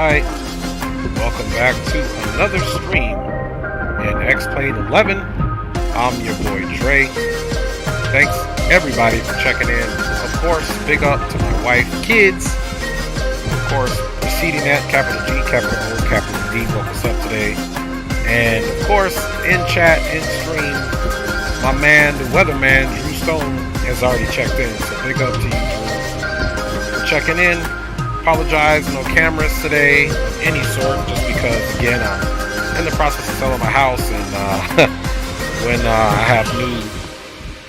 Alright, welcome back to another stream in X-Plane 11. I'm your boy Dre. Thanks everybody for checking in. Of course, big up to my wife, kids. Of course, preceding that, capital G, capital O, capital D, woke us up today. And of course, in chat, in stream, my man, the weatherman, Drew Stone, has already checked in. So big up to you, Drew, for checking in. Apologize, no cameras today of any sort, just because, again, I'm in the process of selling my house, and when I have new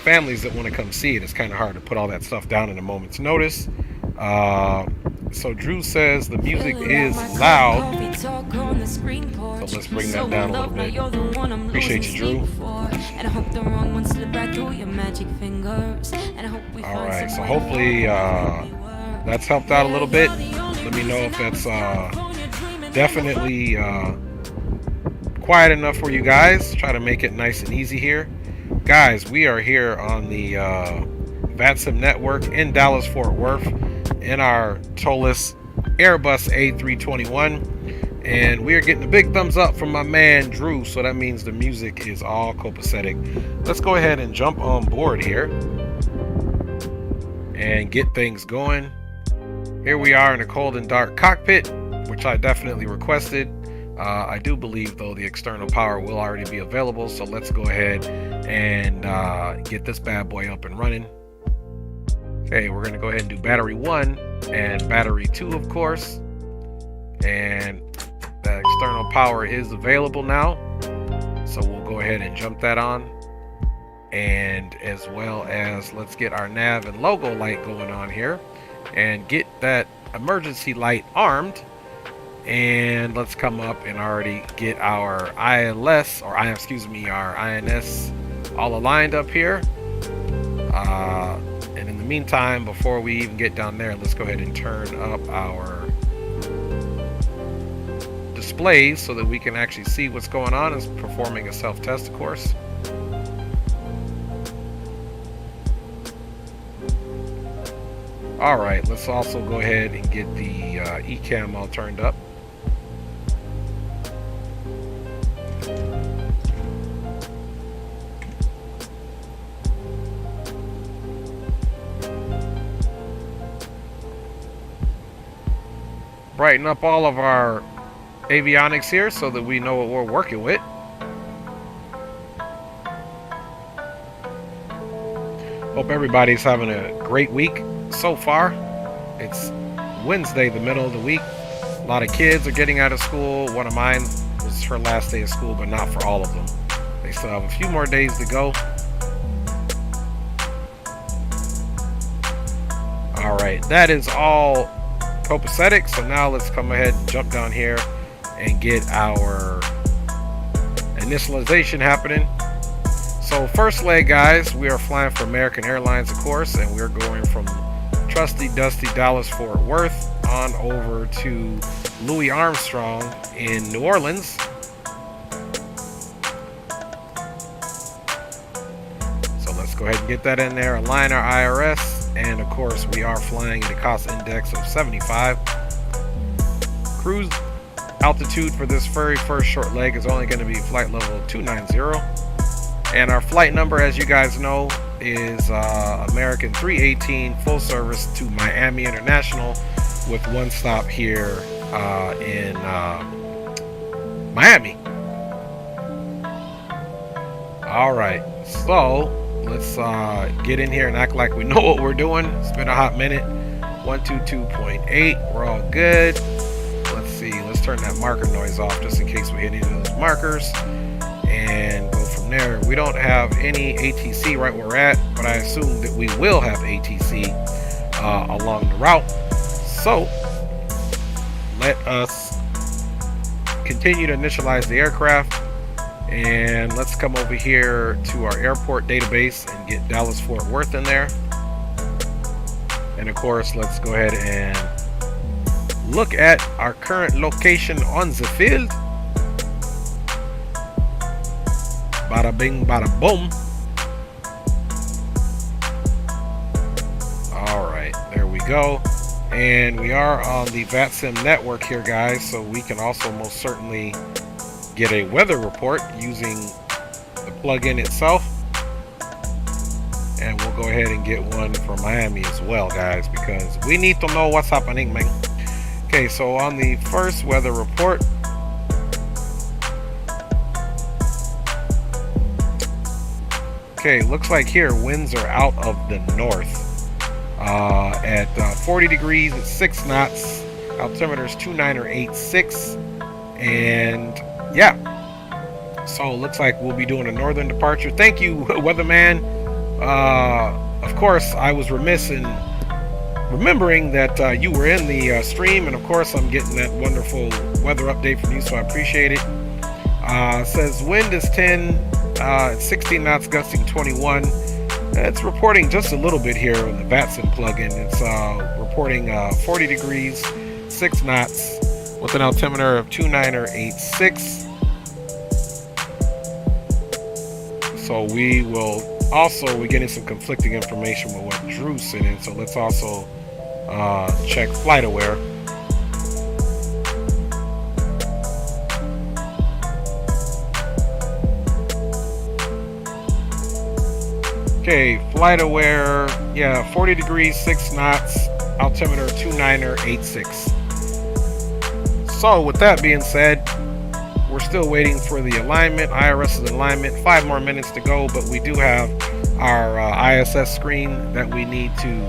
families that want to come see it, it's kind of hard to put all that stuff down in a moment's notice. So Drew says the music is loud, so let's bring that down a little bit. Appreciate you, Drew. Alright, so hopefully that's helped out a little bit. Let me know if that's definitely quiet enough for you guys. Try to make it nice and easy here. Guys, we are here on the VATSIM network in Dallas, Fort Worth, in our Toliss Airbus A321. And we are getting a big thumbs up from my man Drew, so that means the music is all copacetic. Let's go ahead and jump on board here and get things going. Here we are in a cold and dark cockpit, which I definitely requested. I do believe, though, the external power will already be available, so let's go ahead and get this bad boy up and running. Okay, we're going to go ahead and do battery 1 and battery 2, of course. And the external power is available now, so we'll go ahead and jump that on. And as well as, let's get our nav and logo light going on here and get that emergency light armed. And let's come up and already get our ILS, or our INS all aligned up here. And in the meantime, before we even get down there, let's go ahead and turn up our displays so that we can actually see what's going on. It's performing a self-test, of course. Alright, let's also go ahead and get the eCam all turned up. Brighten up all of our avionics here so that we know what we're working with. Hope everybody's having a great week so far. It's Wednesday, the middle of the week. A lot of kids are getting out of school. One of mine was her last day of school, but not for all of them. They still have a few more days to go. Alright, that is all copacetic, so now let's come ahead and jump down here and get our initialization happening. So first leg, guys, we are flying for American Airlines, of course, and we're going from trusty dusty Dallas Fort Worth on over to Louis Armstrong in New Orleans. So let's go ahead and get that in there, align our IRS. And of course, we are flying at a cost index of 75. Cruise altitude for this very first short leg is only going to be flight level 290. And our flight number, as you guys know, is American 318, full service to Miami International, with one stop here in Miami. All right, so let's get in here and act like we know what we're doing. It's been a hot minute. 122.8. We're all good. Let's see. Let's turn that marker noise off just in case we hit any of those markers. And go from there. We don't have any ATC right where we're at, but I assume that we will have ATC along the route. So let us continue to initialize the aircraft. And let's come over here to our airport database and get Dallas Fort Worth in there. And of course, let's go ahead and look at our current location on the field. Bada bing, bada boom. All right, there we go. And we are on the VATSIM network here, guys, so we can also most certainly get a weather report using the plugin itself. And we'll go ahead and get one for Miami as well, guys, because we need to know what's happening, man. Okay, so on the first weather report, okay, looks like here winds are out of the north at 40 degrees at 6 knots. Altimeter is 298.6, and yeah, so it looks like we'll be doing a northern departure. Thank you, weatherman. Of course, I was remiss in remembering that you were in the stream, and of course I'm getting that wonderful weather update from you, so I appreciate it. It says wind is 10, 16 knots, gusting 21. It's reporting just a little bit here on the VATSIM plugin. It's reporting 40 degrees, 6 knots, with an altimeter of 298.6. So we're getting some conflicting information with what Drew's sent in. So let's also check FlightAware. Okay, FlightAware, yeah, 40 degrees, 6 knots, altimeter 298.6. So with that being said, we're still waiting for the alignment, IRS's alignment. 5 more minutes to go, but we do have our ISS screen that we need to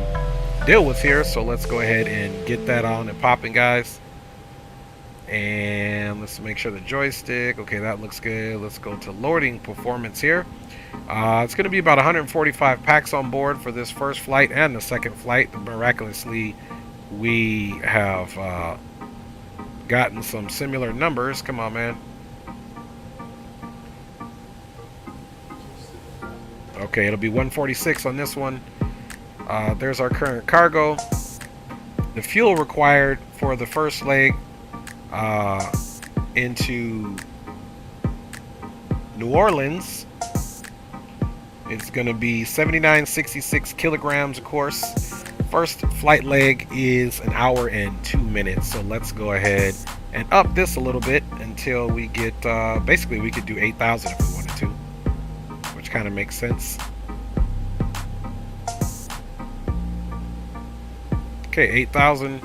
deal with here. So let's go ahead and get that on and popping, guys. And let's make sure the joystick, okay, that looks good. Let's go to loading performance here. It's going to be about 145 packs on board for this first flight and the second flight. Miraculously, we have gotten some similar numbers. Come on, man. Okay, it'll be 146 on this one. There's our current cargo. The fuel required for the first leg into New Orleans, it's going to be 79.66 kilograms, of course. First flight leg is 1 hour and 2 minutes. So let's go ahead and up this a little bit until we get, basically we could do 8,000 if we wanted to, which kind of makes sense. Okay, 8,000.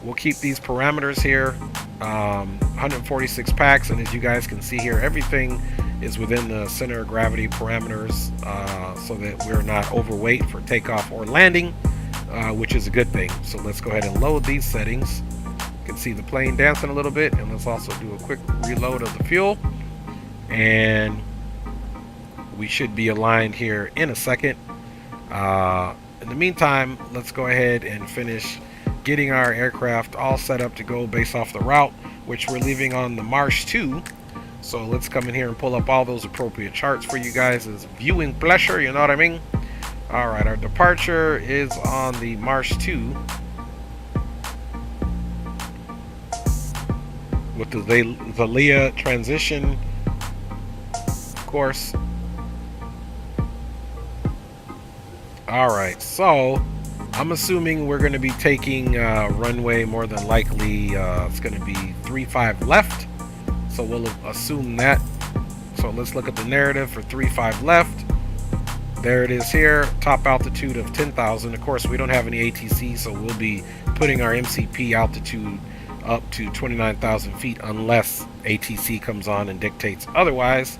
We'll keep these parameters here, 146 packs, and as you guys can see here, everything is within the center of gravity parameters, so that we're not overweight for takeoff or landing, which is a good thing. So let's go ahead and load these settings. You can see the plane dancing a little bit, and let's also do a quick reload of the fuel, and we should be aligned here in a second. In the meantime, let's go ahead and finish getting our aircraft all set up to go based off the route, which we're leaving on the March 2. So let's come in here and pull up all those appropriate charts for you guys as viewing pleasure, you know what I mean? All right, our departure is on the March 2 with the Valia transition, of course. All right, so I'm assuming we're going to be taking runway more than likely. It's going to be 35 left. So we'll assume that. So let's look at the narrative for 35 left. There it is here. Top altitude of 10,000. Of course, we don't have any ATC, so we'll be putting our MCP altitude up to 29,000 feet unless ATC comes on and dictates otherwise.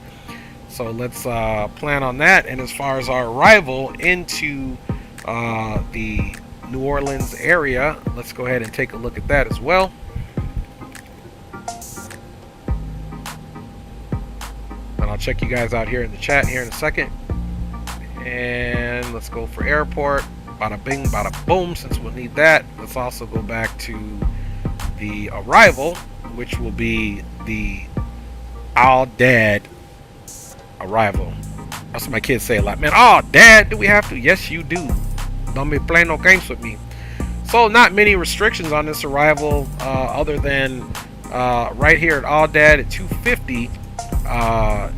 So let's plan on that. And as far as our arrival into the New Orleans area, let's go ahead and take a look at that as well. And I'll check you guys out here in the chat here in a second. And let's go for airport. Bada bing, bada boom, since we'll need that. Let's also go back to the arrival, which will be the all dad arrival. That's what my kids say a lot. Man, oh, dad, do we have to? Yes, you do. Don't be playing no games with me. So not many restrictions on this arrival, other than right here at all dad at 250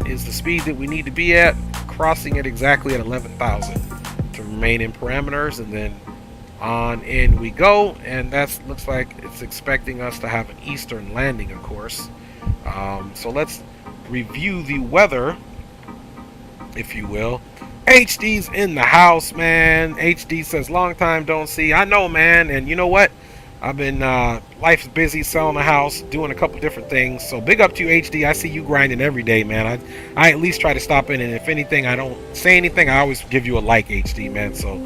is the speed that we need to be at, crossing it exactly at 11,000 to remain in parameters, and then On in we go, and that looks like it's expecting us to have an eastern landing, of course. So let's review the weather, if you will. HD's in the house, man. HD says, long time don't see. I know, man, and you know what? I've been, life's busy, selling a house, doing a couple different things. So big up to you, HD. I see you grinding every day, man. I at least try to stop in, and if anything, I don't say anything, I always give you a like, HD, man. So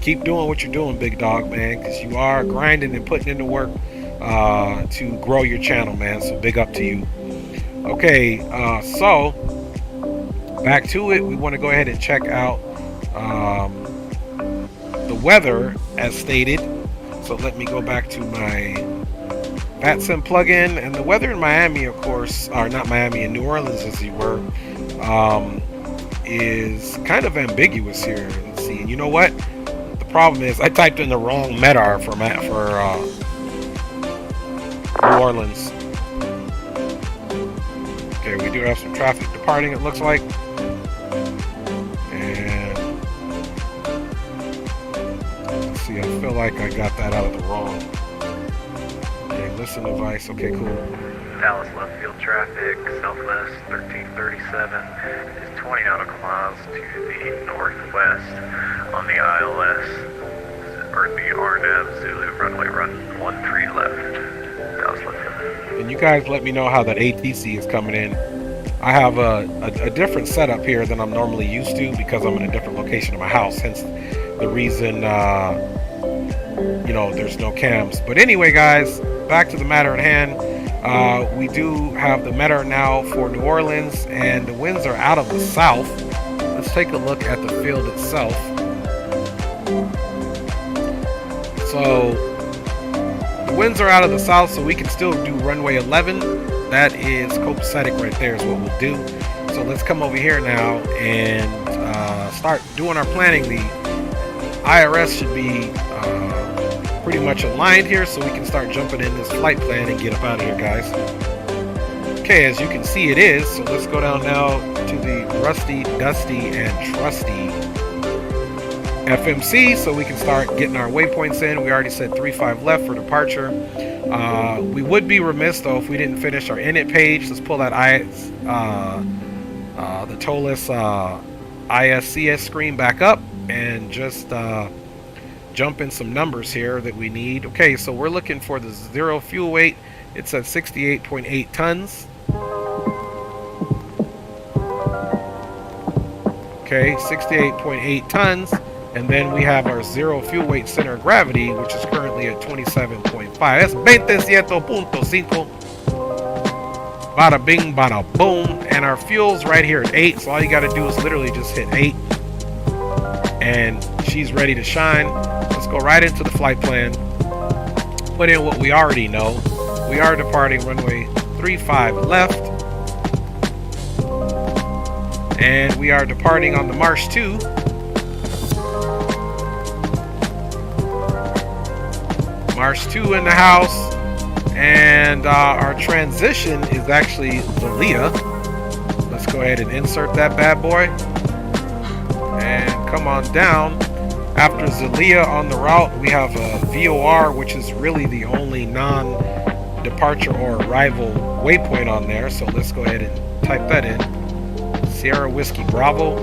keep doing what you're doing, big dog, man, because you are grinding and putting in the work to grow your channel, man. So big up to you. Okay, so back to it. We want to go ahead and check out the weather as stated. So let me go back to my VATSIM plugin, and the weather in Miami, of course, or not Miami, in New Orleans, as you were, is kind of ambiguous here. Let's see. And you know what? The problem is I typed in the wrong MEDAR for New Orleans. Okay, we do have some traffic departing, it looks like. I feel like I got that out of the wrong. Okay, listen device. Okay, cool. Dallas left field traffic, southwest 1337 is 20 nautical miles to the northwest on the ILS, or the RNAV Zulu runway 13 left. Dallas left field. And you guys let me know how that ATC is coming in. I have a different setup here than I'm normally used to because I'm in a different location of my house, hence the reason you know, there's no cams. But anyway, guys, back to the matter at hand. We do have the MEDAR now for New Orleans, and the winds are out of the south. Let's take a look at the field itself. So the winds are out of the south, so we can still do runway 11. That is copacetic right there is what we'll do. So let's come over here now and start doing our planning. The IRS should be pretty much aligned here, so we can start jumping in this flight plan and get up out of here, guys. Okay, as you can see, it is. So let's go down now to the rusty, dusty, and trusty FMC so we can start getting our waypoints in. We already said 35 left for departure. We would be remiss, though, if we didn't finish our init page. Let's pull that the Toliss ISCS screen back up and just jump in some numbers here that we need. Okay, so we're looking for the zero fuel weight. It's at 68.8 tons. Okay, 68.8 tons. And then we have our zero fuel weight center of gravity, which is currently at 27.5. That's 27.5. Bada bing, bada boom. And our fuel's right here at 8. So all you got to do is literally just hit 8. And she's ready to shine. Let's go right into the flight plan. Put in what we already know. We are departing runway 35 left. And we are departing on the March 2. March 2 in the house. And our transition is actually Zalia. Let's go ahead and insert that bad boy. And come on down. After Zalia on the route, we have a VOR, which is really the only non-departure or arrival waypoint on there. So let's go ahead and type that in. Sierra Whiskey Bravo.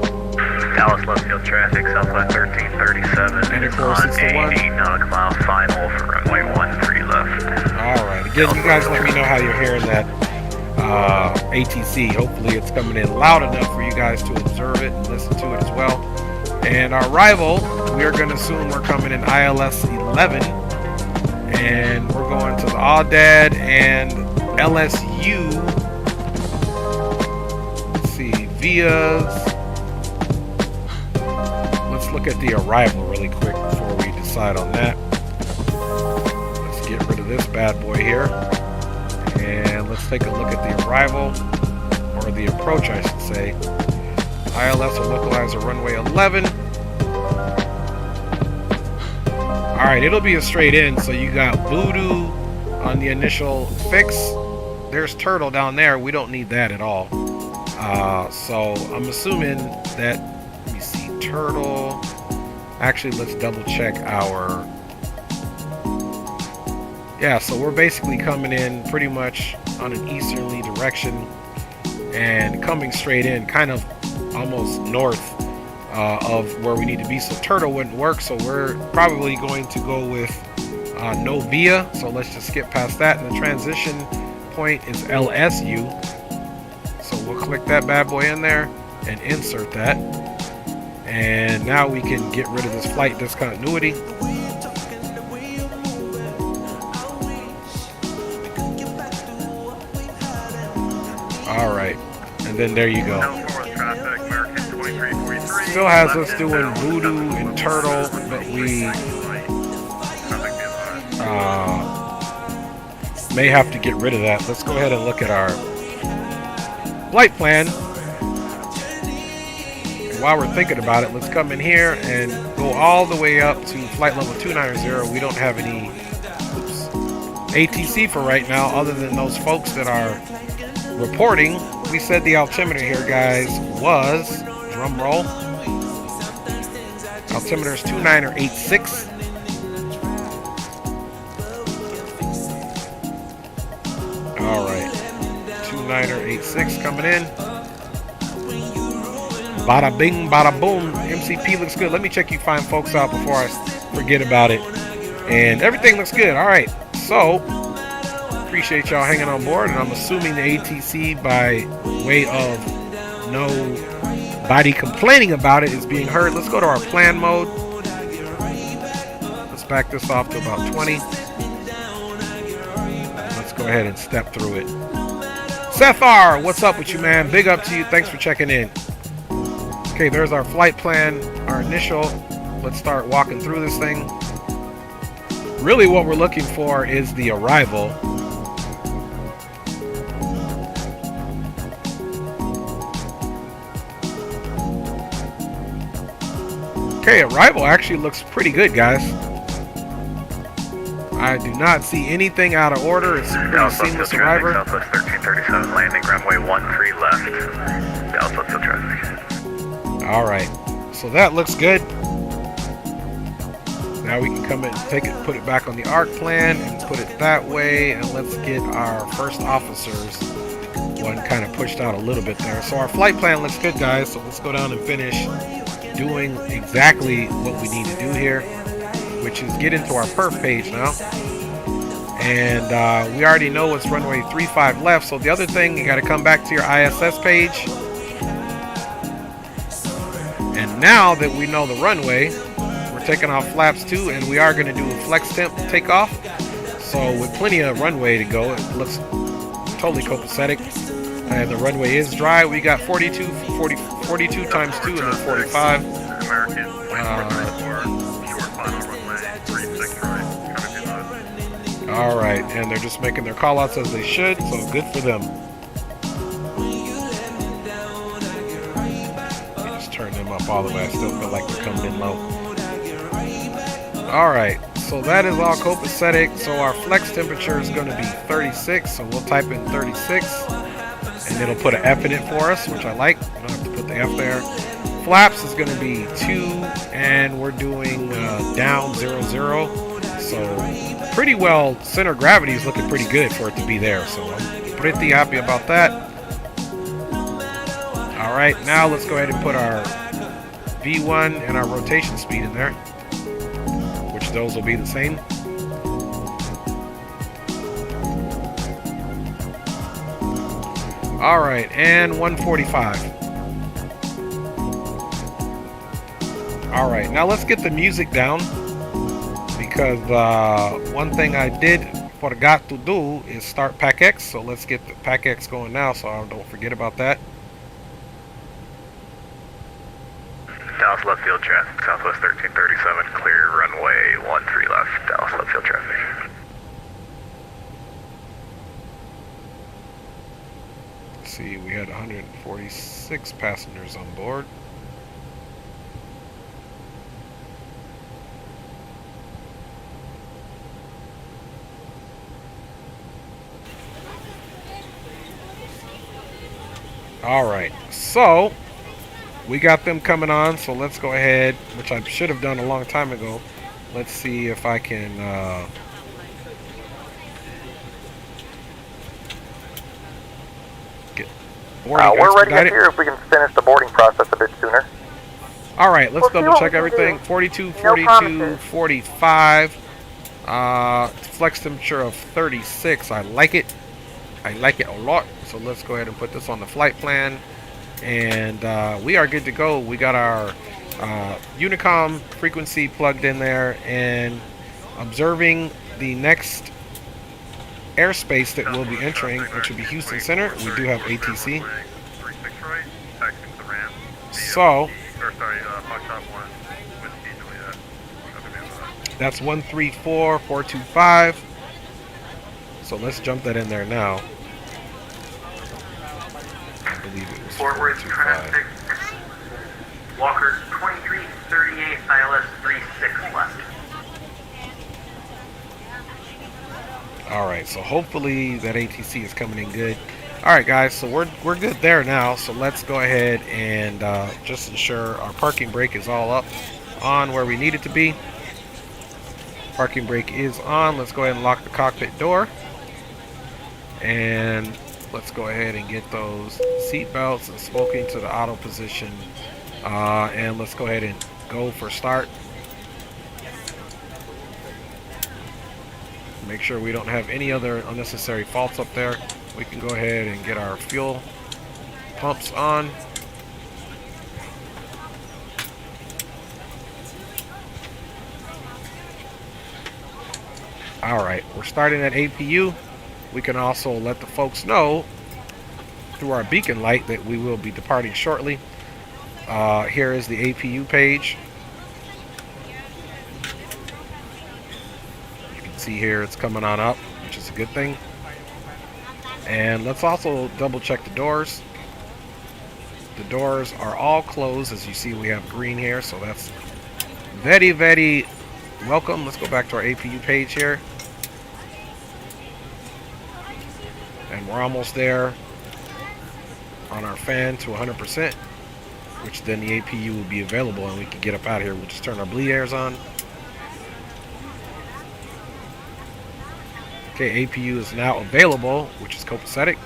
Dallas left field traffic, southwest 1337. And of course, it's the one. 8 nautical mile final for runway 13 left. Alright, again, you guys let me know how you're hearing that ATC. Hopefully it's coming in loud enough for you guys to observe it and listen to it as well. And our arrival, we are going to assume we're coming in ILS 11. And we're going to the Audad and LSU. Let's see, Vias. Let's look at the arrival really quick before we decide on that. Let's get rid of this bad boy here. And let's take a look at the arrival, or the approach, I should say. ILS or localizer runway 11. Alright, it'll be a straight in. So you got Voodoo on the initial fix. There's Turtle down there. We don't need that at all. So I'm assuming that, let me see, Turtle. Actually, let's double check our... Yeah, so we're basically coming in pretty much on an easterly direction and coming straight in, kind of almost north of where we need to be. So turtle wouldn't work, so we're probably going to go with no via. So let's just skip past that, and the transition point is LSU. So we'll click that bad boy in there and insert that. And now we can get rid of this flight discontinuity. Alright, and then there you go. Still has us doing Voodoo and Turtle, but we may have to get rid of that. Let's go ahead and look at our flight plan. And while we're thinking about it, let's come in here and go all the way up to flight level 290. We don't have any ATC for right now, other than those folks that are reporting. We said the altimeter here, guys, was, drum roll, altimeter is 2986. Alright, 2986 coming in. Bada bing, bada boom. MCP looks good. Let me check you fine folks out before I forget about it. And everything looks good. Alright, so appreciate y'all hanging on board, and I'm assuming the ATC, by way of nobody complaining about it, is being heard. Let's go to our plan mode. Let's back this off to about 20. Let's go ahead and step through it. Seth R, what's up with you, man? Big up to you. Thanks for checking in. Okay, there's our flight plan, our initial. Let's start walking through this thing. Really what we're looking for is the arrival. Okay, arrival actually looks pretty good, guys. I do not see anything out of order. It's pretty seamless arrival. Southwest 1337, landing runway 13 left. Southwest field traffic. Alright, so that looks good. Now we can come in and take it, put it back on the arc plan and put it that way, and let's get our first officers one kind of pushed out a little bit there. So our flight plan looks good, guys, so let's go down and finish doing exactly what we need to do here, which is get into our perf page now. And we already know it's runway 35 left, so the other thing, you got to come back to your ISS page. And now that we know the runway, we're taking off flaps too, and we are going to do a flex temp takeoff. So with plenty of runway to go, it looks totally copacetic. And the runway is dry. We got 42 times 2 and then 45. Alright, and they're just making their call outs as they should, so good for them. Just turn them up all the way. I still feel like they're coming in low. Alright, so that is all copacetic. So our flex temperature is going to be 36, so we'll type in 36. And it'll put an F in it for us, which I like. You don't have to put the F there. Flaps is going to be 2, and we're doing down 0, 0. So pretty well, center of gravity is looking pretty good for it to be there. So I'm pretty happy about that. All right, now let's go ahead and put our V1 and our rotation speed in there, which those will be the same. All right, and 145. All right, now let's get the music down, because one thing I forgot to do is start PACX. So let's get the PACX going now, so I don't forget about that. Dallas left field traffic, Southwest 1337, clear runway 13 left, Dallas left field traffic. See, we had 146 passengers on board. All right, so we got them coming on, so let's go ahead, which I should have done a long time ago. Let's see if I can get boarding we're ready expedited. here if we can finish the boarding process a bit sooner. All right, let's We'll double check see what we can everything. do. 42, No 42, promises. 45. Flex temperature of 36. I like it. I like it a lot. So let's go ahead and put this on the flight plan. And we are good to go. We got our Unicom frequency plugged in there and observing the next airspace that we'll be entering, which will be Houston Center. We do have ATC. So that's 134425. So let's jump that in there now. I believe it was Fort Worth 425. traffic. Walker 2338 ILS 36 left. Alright, so hopefully that ATC is coming in good. Alright guys, so we're good there now. So let's go ahead and just ensure our parking brake is all up on where we need it to be. Parking brake is on. Let's go ahead and lock the cockpit door. And let's go ahead and get those seat belts and smoking to the auto position. And let's go ahead and go for start. Make sure we don't have any other unnecessary faults up there. We can go ahead and get our fuel pumps on. Alright, we're starting at APU. We can also let the folks know through our beacon light that we will be departing shortly. Here is the APU page. You can see here it's coming on up, which is a good thing. And let's also double check the doors. The doors are all closed. As you see, we have green here, so that's very, very welcome. Let's go back to our APU page here. And we're almost there on our fan to 100%, which then the APU will be available and we can get up out of here. We'll just turn our bleed airs on. Okay, APU is now available, which is copacetic.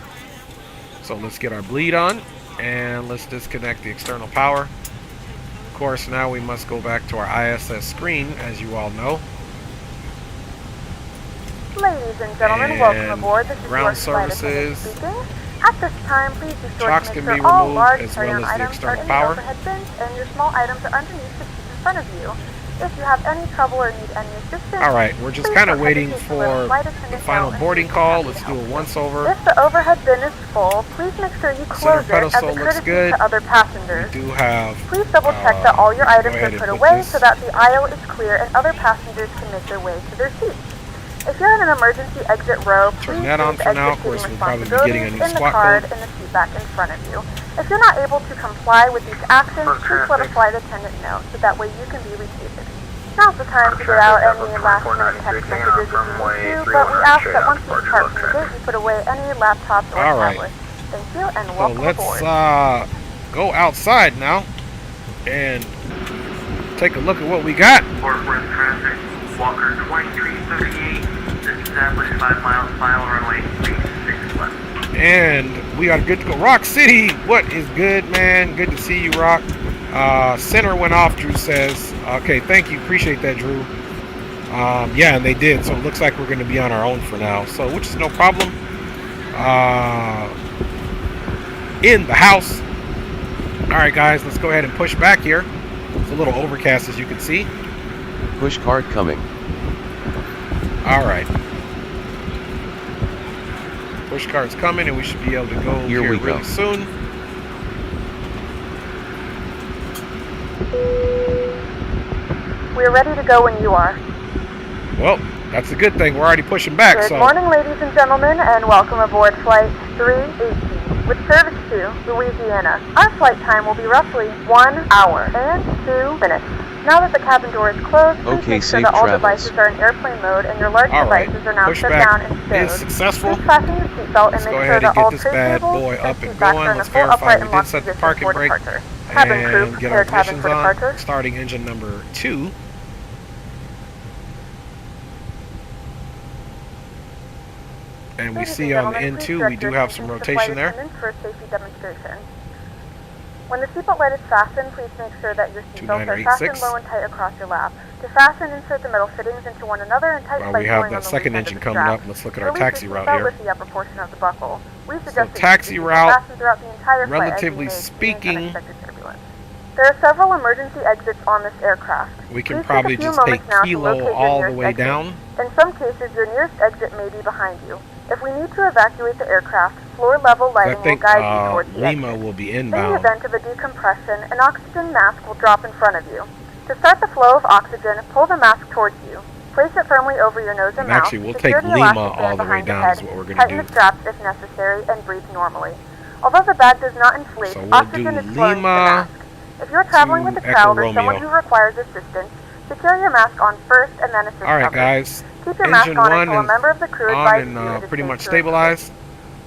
So let's get our bleed on and let's disconnect the external power. Of course, now we must go back to our ISS screen, as you all know. Ladies and gentlemen, And welcome aboard. This is ground your flight services. attendant speaking. At this time, please be sure Chocks to can make be sure all removed large as well carry-on as the items are external in power. the overhead bins and your small items are underneath the seat in front of you. If you have any trouble or need any assistance, Alright, we're just please kind of don't waiting hesitate to let for a flight the attendant final know and boarding we will call. be Let's happy do to a help. once over. If the overhead bin is full, please make sure you close it Center as pedestal a looks courtesy good. to other passengers. We do have Please double check that all your go items ahead are and put put away this- so that the aisle is clear and other passengers can make their way to their seats. If you're in an emergency exit row, Turn please that on use for now. exit Of course, seating we'll probably be getting a new responsibilities in the squat card code. and the seat back in front of you. If you're not able to comply with these actions, please let a flight attendant know so that way you can be reseated. Now's the time to get out any last-minute text messages if you need to, but we ask that once you depart from the gate, you put away any laptops or All right. tablets. Thank you and So welcome let's aboard. go outside now and take a look at what we got. Fort Worth traffic. Walker 2338. Established 5 miles, final runway 36 left. And we are good to go. Rock City, what is good, man? Good to see you, Rock. Center went off, Drew says. Okay, thank you. Appreciate that, Drew. Yeah, and they did. So it looks like we're going to be on our own for now. So, which is no problem. In the house. All right, guys, let's go ahead and push back here. It's a little overcast, as you can see. Push cart coming. All right. Push cart's coming, and we should be able to go Here we really go. soon. We're ready to go when you are. Well, that's a good thing. We're already pushing back. Good So morning, ladies and gentlemen, and welcome aboard Flight 318 with service to Louisiana. Our flight time will be roughly 1 hour and 2 minutes. Now that the cabin door is closed, please Okay, make sure safe that all travels. devices are in airplane mode and your large all right, devices are now push shut back down and is stowed. successful. Please fasten your seatbelt and Let's make go sure ahead that and all get this tray bad tables boy and up seat and backs going. are in a Let's full verify upright we and did locked set the position parking for brake. departure. Cabin crew, and get our prepare cabin ignitions for on. departure. Starting engine number 2. And we Ladies see and on the gentlemen, please N2 we direct do your have some attention to flight rotation there. attendants for a safety demonstration. When the seatbelt light is fastened, please make sure that your seatbelts are fastened 2986. low and tight across your lap. To fasten, insert the metal fittings into one another and tighten While by we have pulling on that the second loose end engine of the coming strap. up, let's look at To our release taxi your route seatbelt, here. lift the upper portion of the buckle. We suggest that taxi you keep route, it fastened throughout the entire flight as you relatively may experience speaking, unexpected turbulence. There are several emergency exits on this aircraft. we can Please probably take a few just take moments now to Kilo locate your all the nearest way exit. down. In some cases, your nearest exit may be behind you. If we need to evacuate the aircraft, floor-level I lighting will think guide you towards the Lima exit. will be In the inbound. event of a decompression, an oxygen mask will drop in front of you. To start the flow of oxygen, pull the mask towards you. Place it firmly over your nose and And mouth. actually, we'll Secure take the Lima elastic band all the way behind the down head, is what we're going tighten to the do. straps if necessary, and breathe normally. Although the bag does not inflate, So we'll oxygen do is flowing to the Lima mask. If you're traveling with a Echo child or someone Romeo. who requires assistance, secure your mask on first and then assist Alright others. guys, Keep your mask engine on 1 until a is member of the crew on advises and you it is pretty safe much to remove it. stabilized.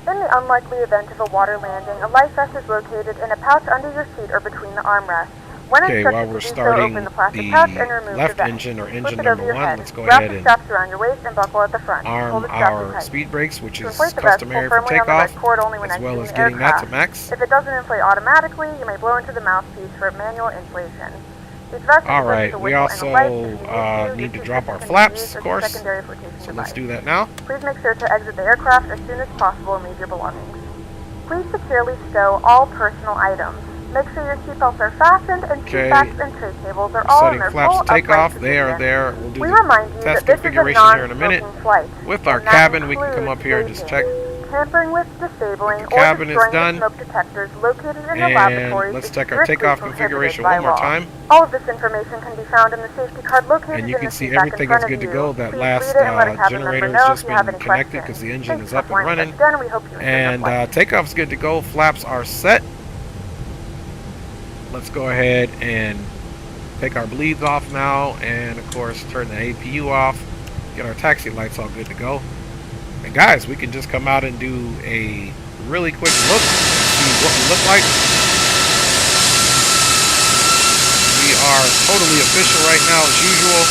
In the unlikely event of a water landing, a life vest is located in a pouch under your seat or between the armrests. When Okay, instructed while to we're do so, starting open the plastic the pouch and remove left the vest. engine or Flip engine it over number your 1, head. let's go Wrap ahead the and straps around your waist and buckle at the front. Hold arm the straps our tight. speed brakes, which To is inflate the vest, pull customary for firmly on the red takeoff, cord only when as well exiting as the getting that to aircraft. max. If it doesn't inflate automatically, you may blow into the mouthpiece for manual inflation. These vests are Alright, equipped with we a also whistle and a light. If you need to this drop system our can be flaps, used of as a course. secondary flotation So device. let's do that now. Please make sure to exit the aircraft as soon as possible and leave your belongings. Please securely stow all personal items. Make sure your seatbelts are fastened and Okay. seat backs and tray tables are all in Setting their flaps full to takeoff, upright they are position. there. We'll do We the remind you test that this is a configuration here in a minute. non-smoking flight. With our and that cabin, we can come includes up here and just vaping, check. tampering with, disabling, The or cabin is destroying done. the smoke detectors located in the And laboratories let's is check our strictly takeoff prohibited configuration by one more law. time. All of this information can be found in the safety card located And you in can the see seat back in everything front is of good to you. go. That Please last read it and let a cabin generator member has know just if you have been any connected questions. because the engine Thanks is for up and flying with running. us again. We hope you enjoy the And flight. takeoff's good to go. Flaps are set. Let's go ahead and take our bleeds off now, and of course turn the APU off. Get our taxi lights all good to go. And guys, we can just come out and do a really quick look, see what we look like. We are totally official right now as usual,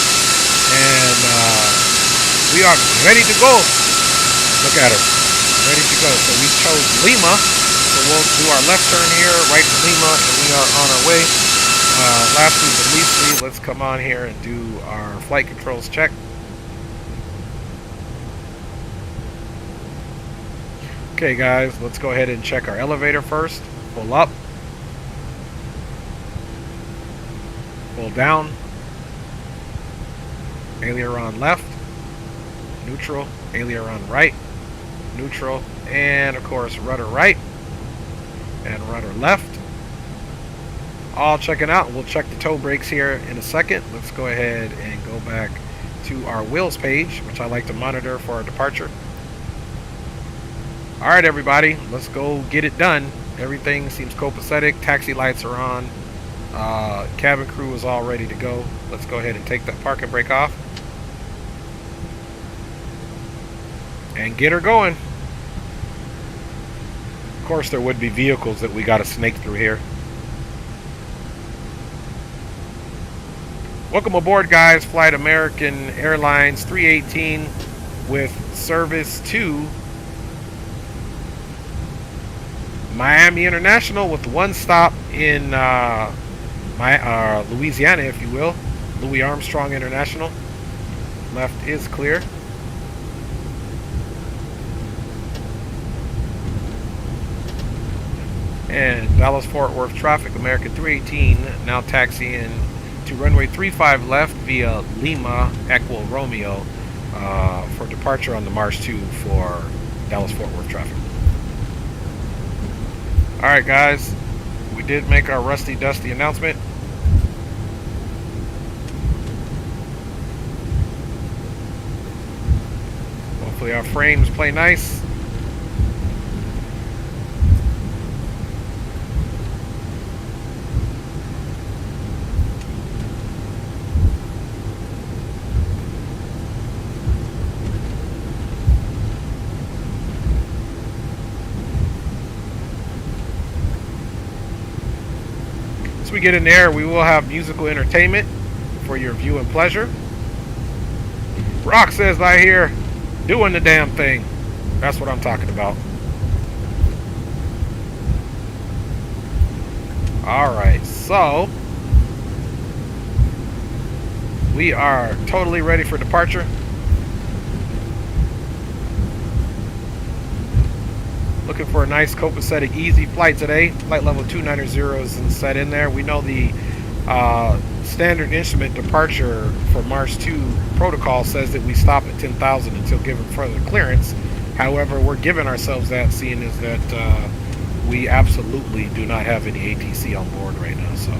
and we are ready to go. Look at us, ready to go. So we chose Lima, so we'll do our left turn here, right to Lima, and we are on our way. Lastly but leastly, let's come on here and do our flight controls check. Okay guys, let's go ahead and check our elevator first. Pull up. Pull down. Aileron left. Neutral. Aileron right. Neutral. And of course rudder right. And rudder left. All checking out. We'll check the toe brakes here in a second. Let's go ahead and go back to our wheels page, which I like to monitor for our departure. Alright everybody, let's go get it done. Everything seems copacetic. Taxi lights are on. Cabin crew is all ready to go. Let's go ahead and take that parking brake off. And get her going. Of course there would be vehicles that we got to snake through here. Welcome aboard guys. Flight American Airlines 318 with service to Miami International with one stop in Louisiana, if you will. Louis Armstrong International. Left is clear. And Dallas-Fort Worth traffic, American 318, now taxiing to runway 35 left via Lima Echo Romeo for departure on the Mars 2 for Dallas-Fort Worth traffic. Alright guys, we did make our rusty dusty announcement. Hopefully our frames play nice. we get in there, we will have musical entertainment for your view and pleasure. Rock says I hear doing the damn thing. That's what I'm talking about. Alright, so we are totally ready for departure. Looking for a nice copacetic easy flight today. Flight level 290 is set in there. We know the standard instrument departure for Mars 2 protocol says that we stop at 10,000 until given further clearance. However, we're giving ourselves that, seeing as that we absolutely do not have any ATC on board right now. So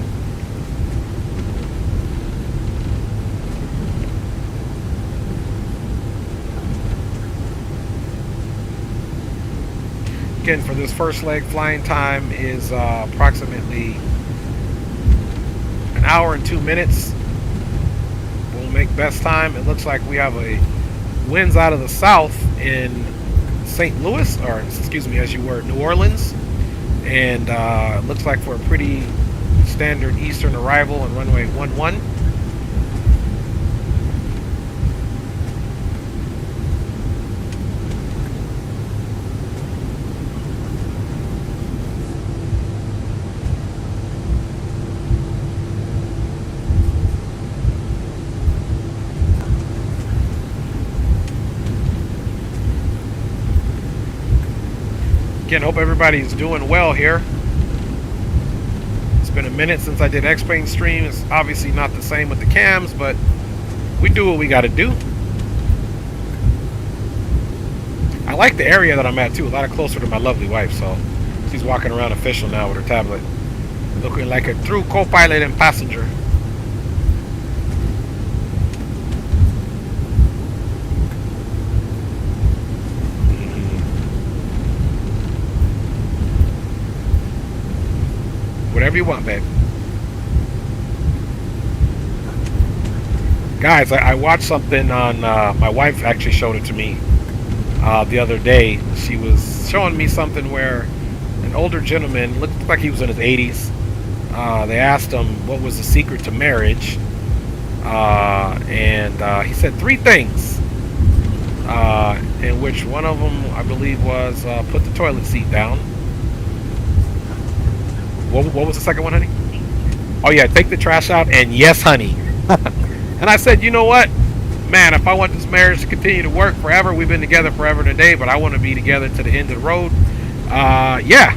again, for this first leg, flying time is approximately an hour and 2 minutes. We'll make best time. It looks like we have a winds out of the south in St. Louis, or excuse me, as you were, New Orleans. And it looks like for a pretty standard eastern arrival on runway 11. Again, hope everybody's doing well here. It's been a minute since I did X-Plane stream. It's obviously not the same with the cams, but we do what we got to do. I like the area that I'm at too, a lot closer to my lovely wife, so she's walking around official now with her tablet, looking like a true co-pilot and passenger. Whatever you want, babe. Guys, I watched something on, my wife actually showed it to me the other day. She was showing me something where an older gentleman, looked like he was in his 80s. They asked him what was the secret to marriage. And he said 3 things. In which one of them, I believe, was put the toilet seat down. What was the second one, honey? Oh yeah, take the trash out, and yes, honey. And I said, you know what, man, if I want this marriage to continue to work forever, we've been together forever today, but I want to be together to the end of the road. Yeah,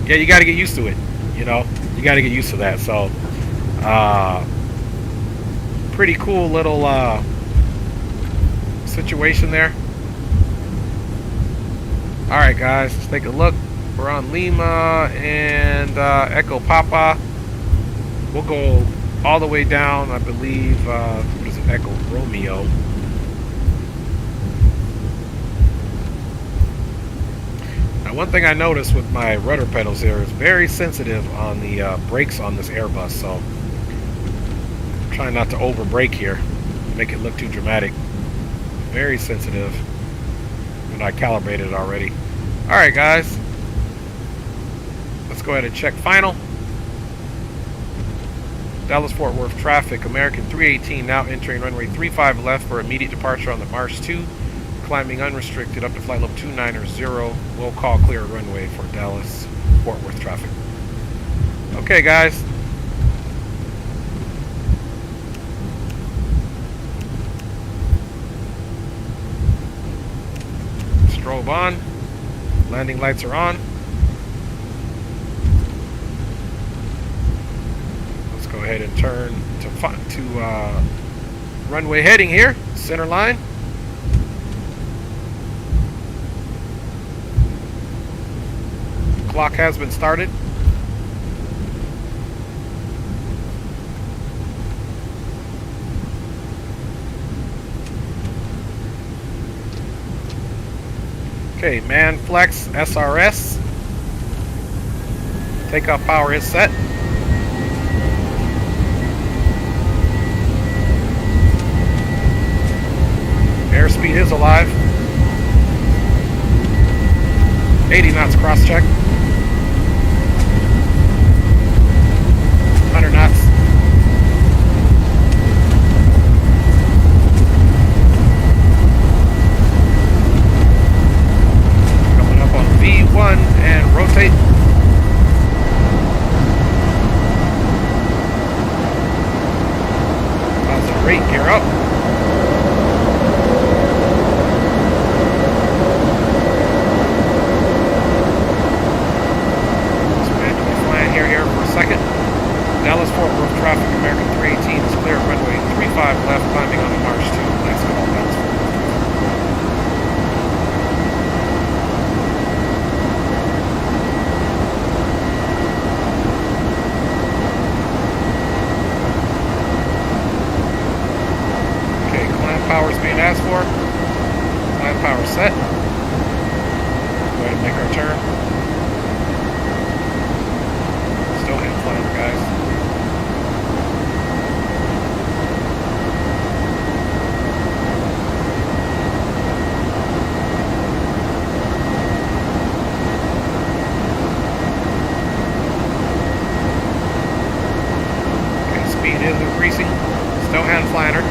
you got to get used to it. You know, you got to get used to that. So, pretty cool little situation there. All right, guys, let's take a look. We're on Lima and Echo Papa. We'll go all the way down, I believe, what is it, Echo Romeo. Now, one thing I noticed with my rudder pedals here is very sensitive on the brakes on this Airbus, so I'm trying not to over brake here, make it look too dramatic. Very sensitive, and I calibrated it already. All right, guys. Let's go ahead and check final. Dallas-Fort Worth traffic, American 318 now entering runway 35 left for immediate departure on the Mars 2. Climbing unrestricted up to flight level 290. We'll call clear runway for Dallas-Fort Worth traffic. Okay, guys. Strobe on. Landing lights are on. Go ahead and turn to runway heading here, center line. Clock has been started. Okay, man flex SRS. Takeoff power is set. Airspeed is alive. 80 knots cross check. 100 100 knots. Coming up on V1 and rotate. Positive rate, gear up. Dallas Fort Worth traffic, American 318 is clear, runway 35 left, climbing on the March 2. Nice call, Dallas Fort Worth. Okay, climb power is being asked for. Climb power set. Go ahead and make our turn. Still in climb, guys. Increasing, still hand flatter.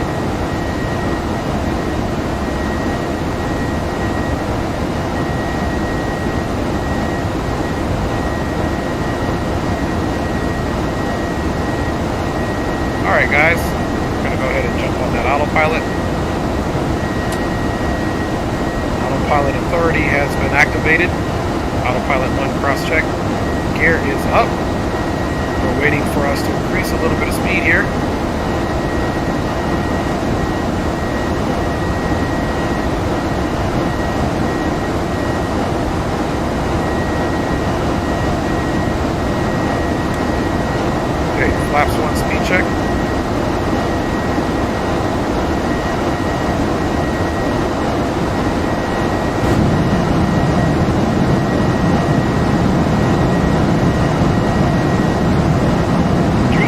Alright guys, I'm going to go ahead and jump on that autopilot. Autopilot authority has been activated. Autopilot 1 cross check. Gear is up. We're waiting for us to increase a little bit of speed here. Okay, flaps 1 speed check.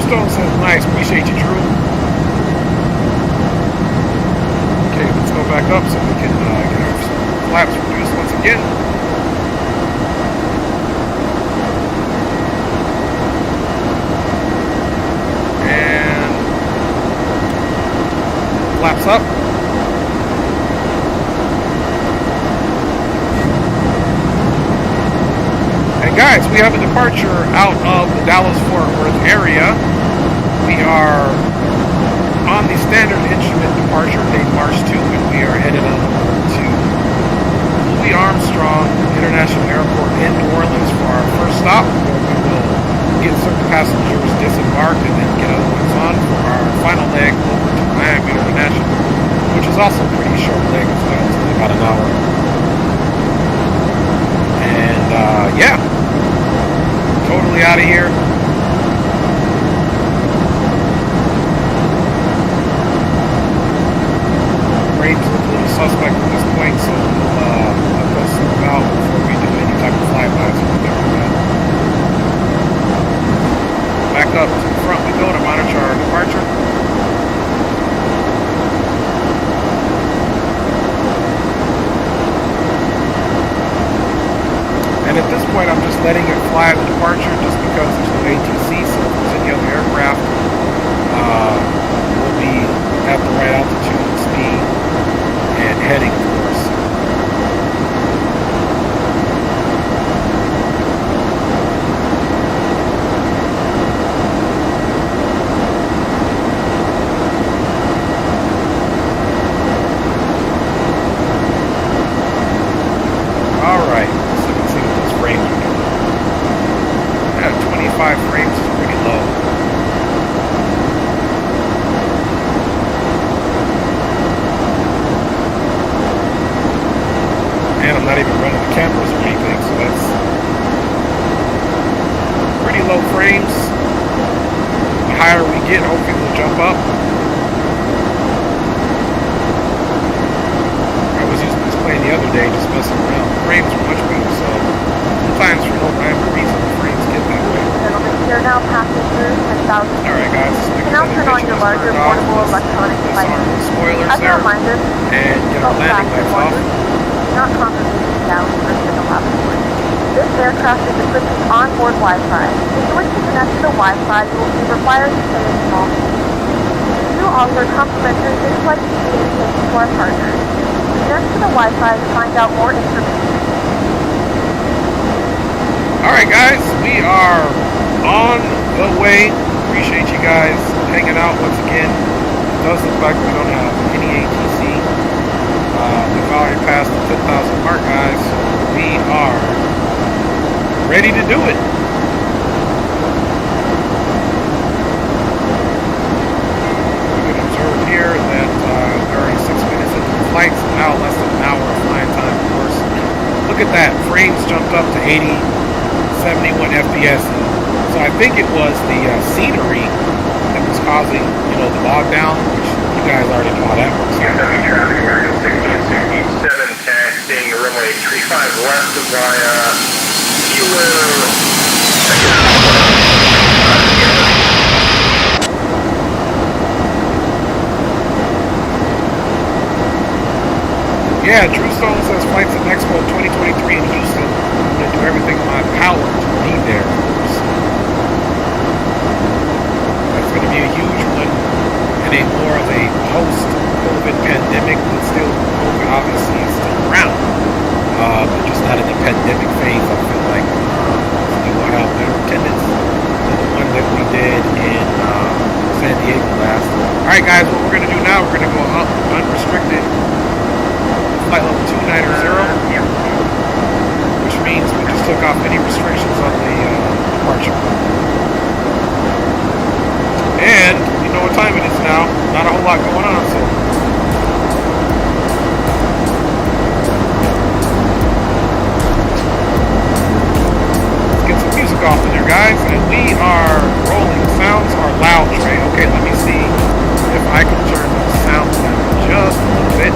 Stone says, nice, appreciate you, Drew. Okay, let's go back up so we can get our flaps reduced once again. And flaps up. And guys, we have a departure out of the Dallas-Fort Worth area. We are on the standard instrument departure date March 2, and we are headed on over to Louis Armstrong International Airport in New Orleans for our first stop, where we will get certain passengers disembarked and then get other ones on for our final leg over to Miami International, which is also a pretty short leg as well. It's only about an hour. And yeah, totally out of here. Frames look a little suspect at this point, so we'll go sort them out before we do any type of flybys or anything like that. Back up to the front we go to monitor our departure. And at this point, I'm just letting it fly at the departure just because there's no ATC, so if there's any other aircraft, we'll be at the right altitude and speed and heading, of course. Alright, so we can see what those frames are doing. Yeah, 25 frames is pretty low. And I'm not even running the cameras or anything, so that's pretty low frames. The higher we get, hopefully we'll jump up. I was using this plane the other day, just messing around. The frames are much better, so sometimes for no rhyme or reason, the frames get that way. You're now passing through 10,000 feet. Alright guys, You can now turn on your larger portable electronic devices. Spoilers As a there, reminder, and get our landing lights off. not compromising down for the lavatory. This aircraft is equipped with onboard Wi-Fi. If you wish to connect to the Wi-Fi, you will be required to pay a small fee. We do offer complimentary in-flight communication to our partners. Connect to the Wi-Fi to find out more information. Alright guys, we are on the way. Appreciate you guys hanging out once again. It does look like we don't have any ATC. We've already passed the 10,000 mark, guys. We are ready to do it. You can observe here that we're already 6 minutes into the flight, so now less than an hour of flying time, of course. Look at that, frames jumped up to 80, 71 FPS. So I think it was the scenery that was causing, you know, the bog down, which you guys already know how that works out. Traffic, American 1667, taxiing runway 35 left via Yeah, Drew Stone says flights at Expo 2023 in Houston. I'm going to do everything in my power to be there. That's going to be a huge one and a more of a post-COVID pandemic, but still COVID obviously is still around. But just not in the pandemic phase. I feel like we will have better attendance than the one that we did in San Diego last. Alright guys, what we're going to do now, we're going to go up unrestricted flight level 290, which means we just took off any restrictions on the departure. And you know what time it is now. Not a whole lot going on, so let's get some music off in there, guys. And we are rolling. Sounds are loud, Trey. Okay, let me see if I can turn the sound down just a little bit.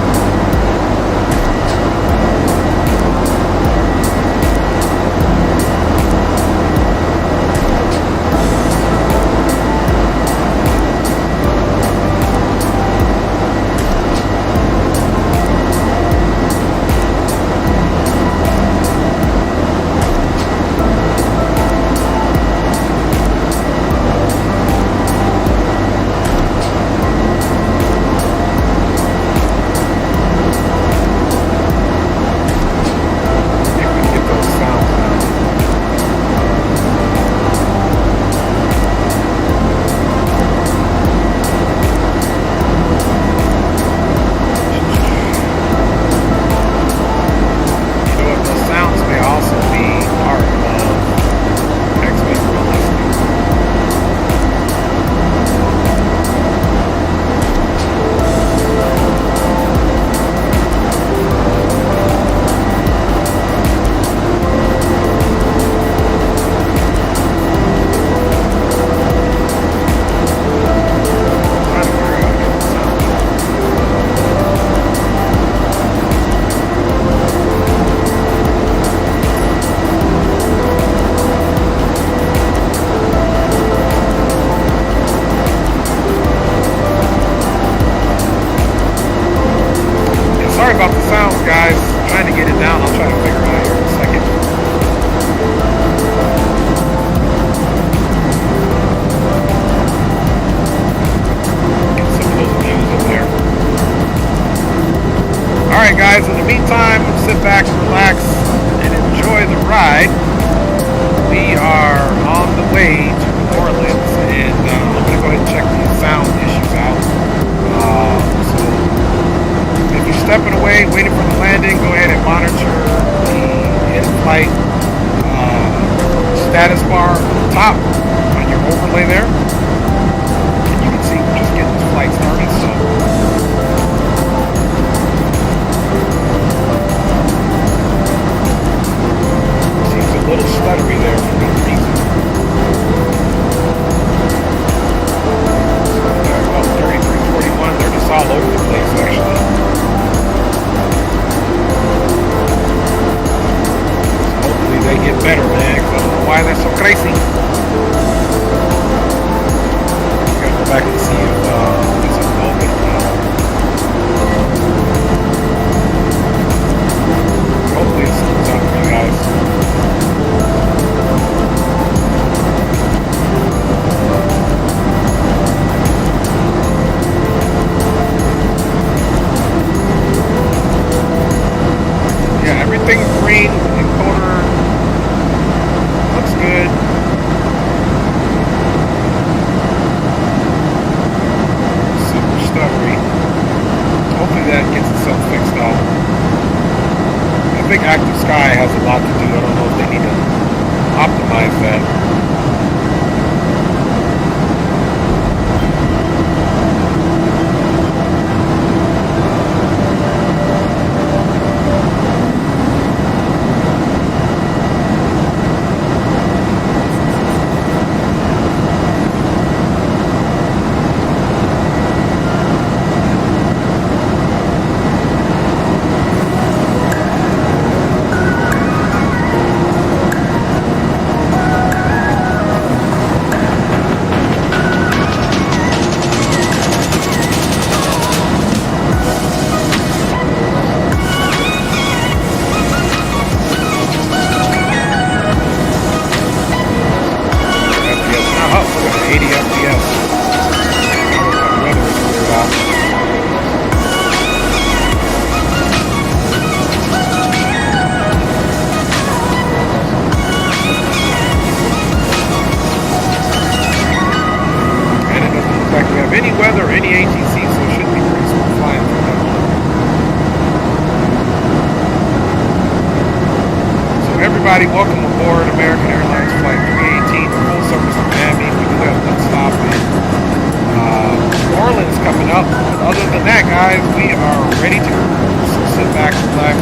Guys, in the meantime, sit back, relax, and enjoy the ride. We are on the way to New Orleans, and I'm going to go ahead and check these sound issues out. So, if you're stepping away, waiting for the landing, go ahead and monitor the in-flight status bar on the top on your overlay there. And you can see we're just getting this flight started, so a little stuttery there for no reason. Well, 3341, they're just all over the place actually. Hopefully they get better, man, because I don't know why they're so crazy. Gotta go back and see if this is open or not. Hopefully it's smooth out for you guys. welcome aboard American Airlines Flight 318, full service to Miami. We do have one stop in New Orleans coming up. But other than that, guys, we are ready to go. So sit back, relax,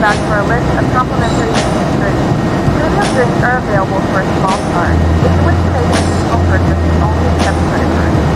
back to our list of complimentary premium drinks. Premium drinks are available for a small charge. If you wish to make an additional purchase, we only accept credit cards.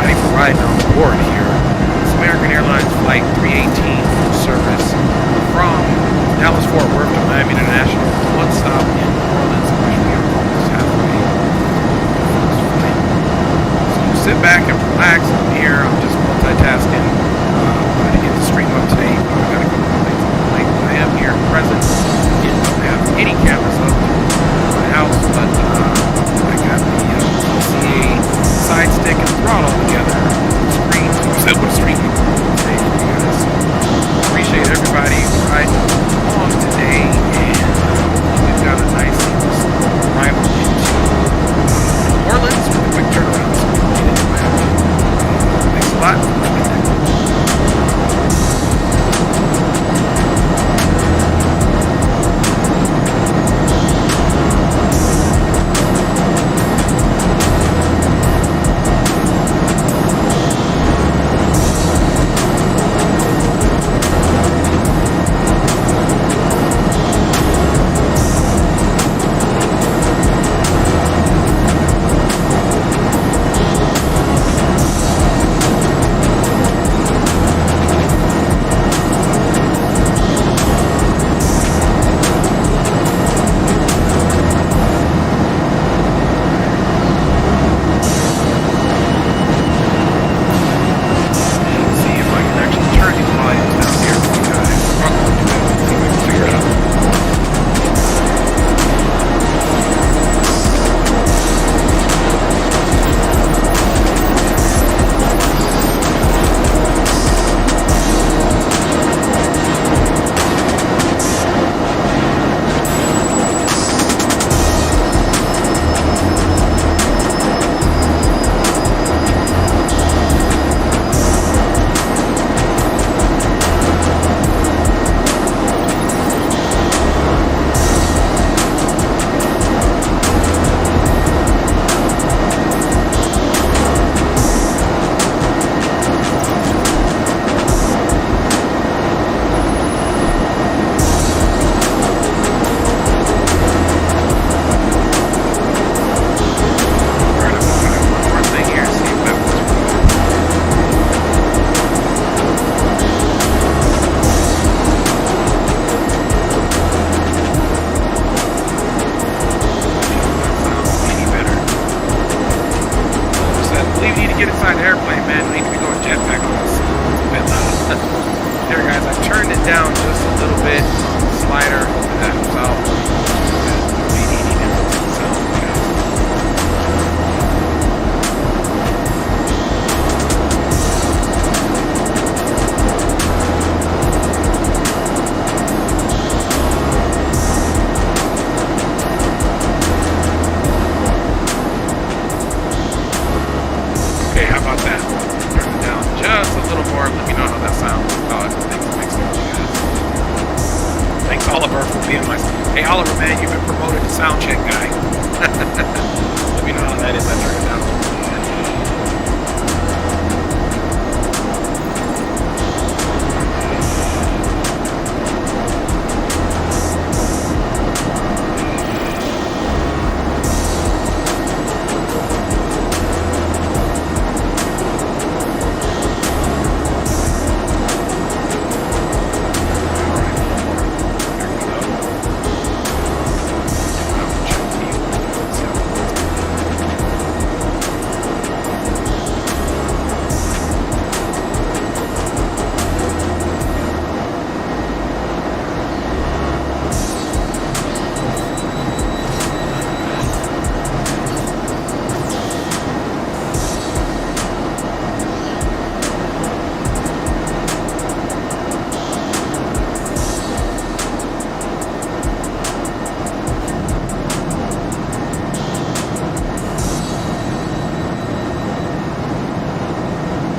everybody for riding on board here. It's American Airlines Flight 318 service from Dallas Fort Worth to Miami International. One stop in New Orleans, which we are almost halfway. So sit back and relax. I'm here. I'm just multitasking. Trying to get the stream up today. I got a couple of things on the plate. I am here present. Don't have any cameras up in my house, but I got the TCA Sidestick and Throttle together. Screen. So what stream today for you guys. So appreciate everybody riding along today, and we've got a nice arrival into New Orleans with a quick turnaround. So we'll get into Miami. Thanks a lot.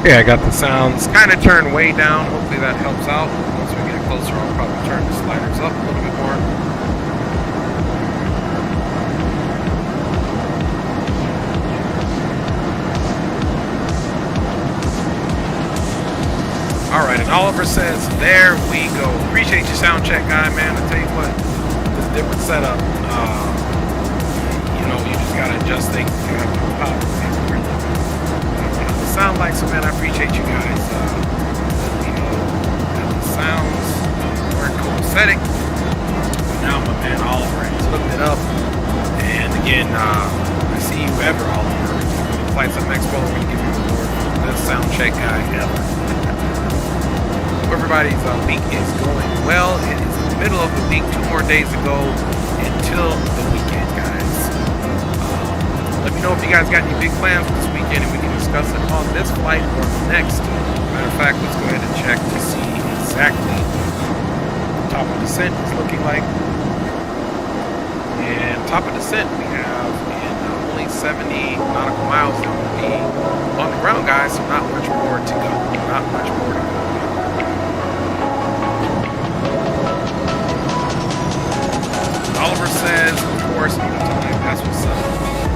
Okay, I got the sounds kind of turned way down. Hopefully that helps out. Once we get closer, I'll probably turn the sliders up a little bit more. Alright, and Oliver says, there we go. Appreciate your sound check, guy, man. I tell you what, it's a different setup. You know, you just gotta adjust things. You have to pop. sound like. So, man, I appreciate you guys. You know, the sounds were copacetic. Now my man Oliver has looked it up. And again, I see you ever, Oliver. Flight Sim Expo, we're going to give you a award for the best sound check guy ever. Everybody's week is going well. It is the middle of the week, 2 more days to go until the weekend, guys. Let me know if you guys got any big plans for this weekend, and we can discuss it on this flight or the next. Matter of fact, let's go ahead and check to see exactly what top of descent is looking like. And top of descent we have in only 70 nautical miles that will be on the ground, guys, so not much more to go. Not much more to go. Oliver says, of course, that's what's up.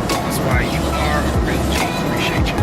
That's why you are a real G. Appreciate you.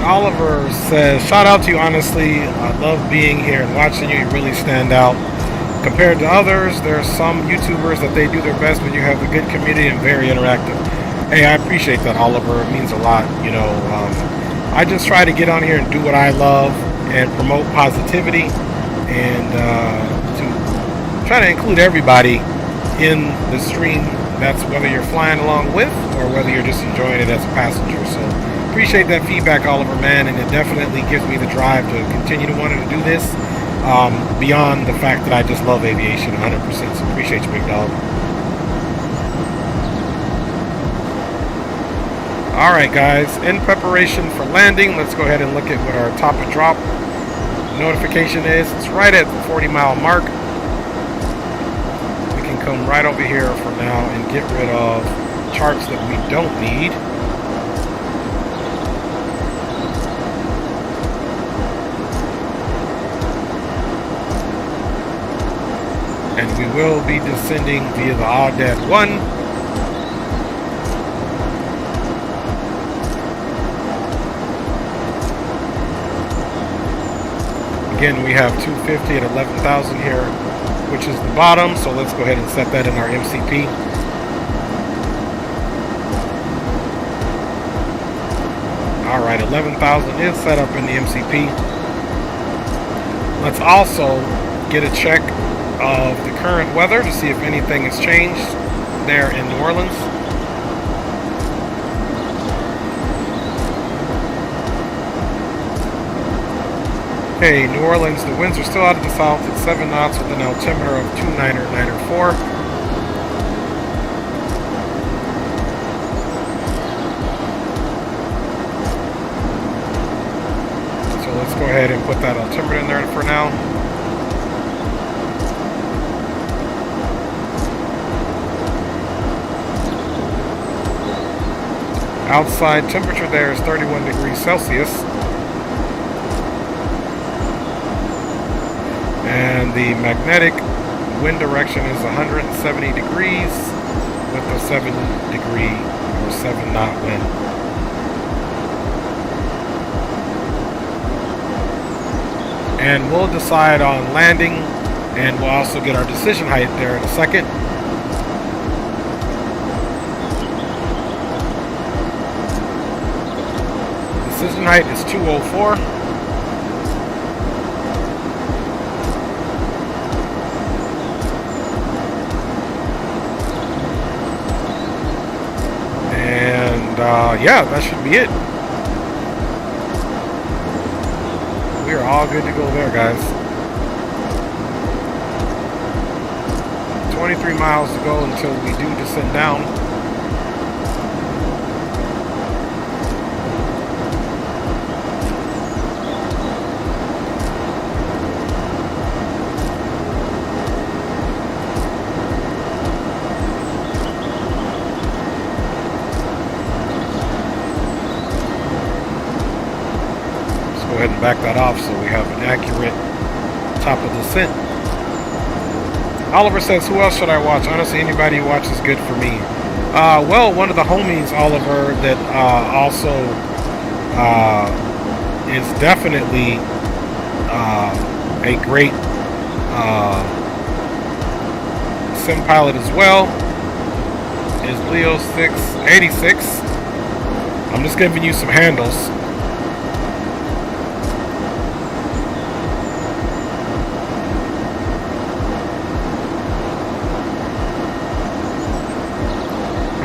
Oliver says, shout out to you, honestly. I love being here and watching you. You really stand out. Compared to others, there are some YouTubers that they do their best, but you have a good community and very interactive. Hey, I appreciate that, Oliver. It means a lot. You know, I just try to get on here and do what I love and promote positivity and to try to include everybody in the stream. That's whether you're flying along with or whether you're just enjoying it as a passenger. So appreciate that feedback, Oliver, man, and it definitely gives me the drive to continue to want to do this beyond the fact that I just love aviation 100%. So appreciate you, big dog. All right, guys, in preparation for landing, let's go ahead and look at what our top of drop notification is. It's right at the 40-mile mark. We can come right over here for now and get rid of charts that we don't need. And we will be descending via the Audad 1. Again, we have 250 at 11,000 here, which is the bottom. So let's go ahead and set that in our MCP. All right, 11,000 is set up in the MCP. Let's also get a check of the current weather to see if anything has changed there in New Orleans. Okay, New Orleans, the winds are still out of the south at 7 knots with an altimeter of 29904. So let's go ahead and put that altimeter in there for now. Outside temperature there is 31 degrees Celsius. And the magnetic wind direction is 170 degrees with a 7 degree or 7 knot wind. And we'll decide on landing, and we'll also get our decision height there in a second. Decision height is 204. Yeah, that should be it. We are all good to go there, guys. 23 miles to go until we do descend down. Go ahead and back that off so we have an accurate top of descent. Oliver says, who else should I watch? Honestly, anybody who watches is good for me. Well, one of the homies, Oliver, that also is definitely a great sim pilot as well, is Leo 686. I'm just giving you some handles.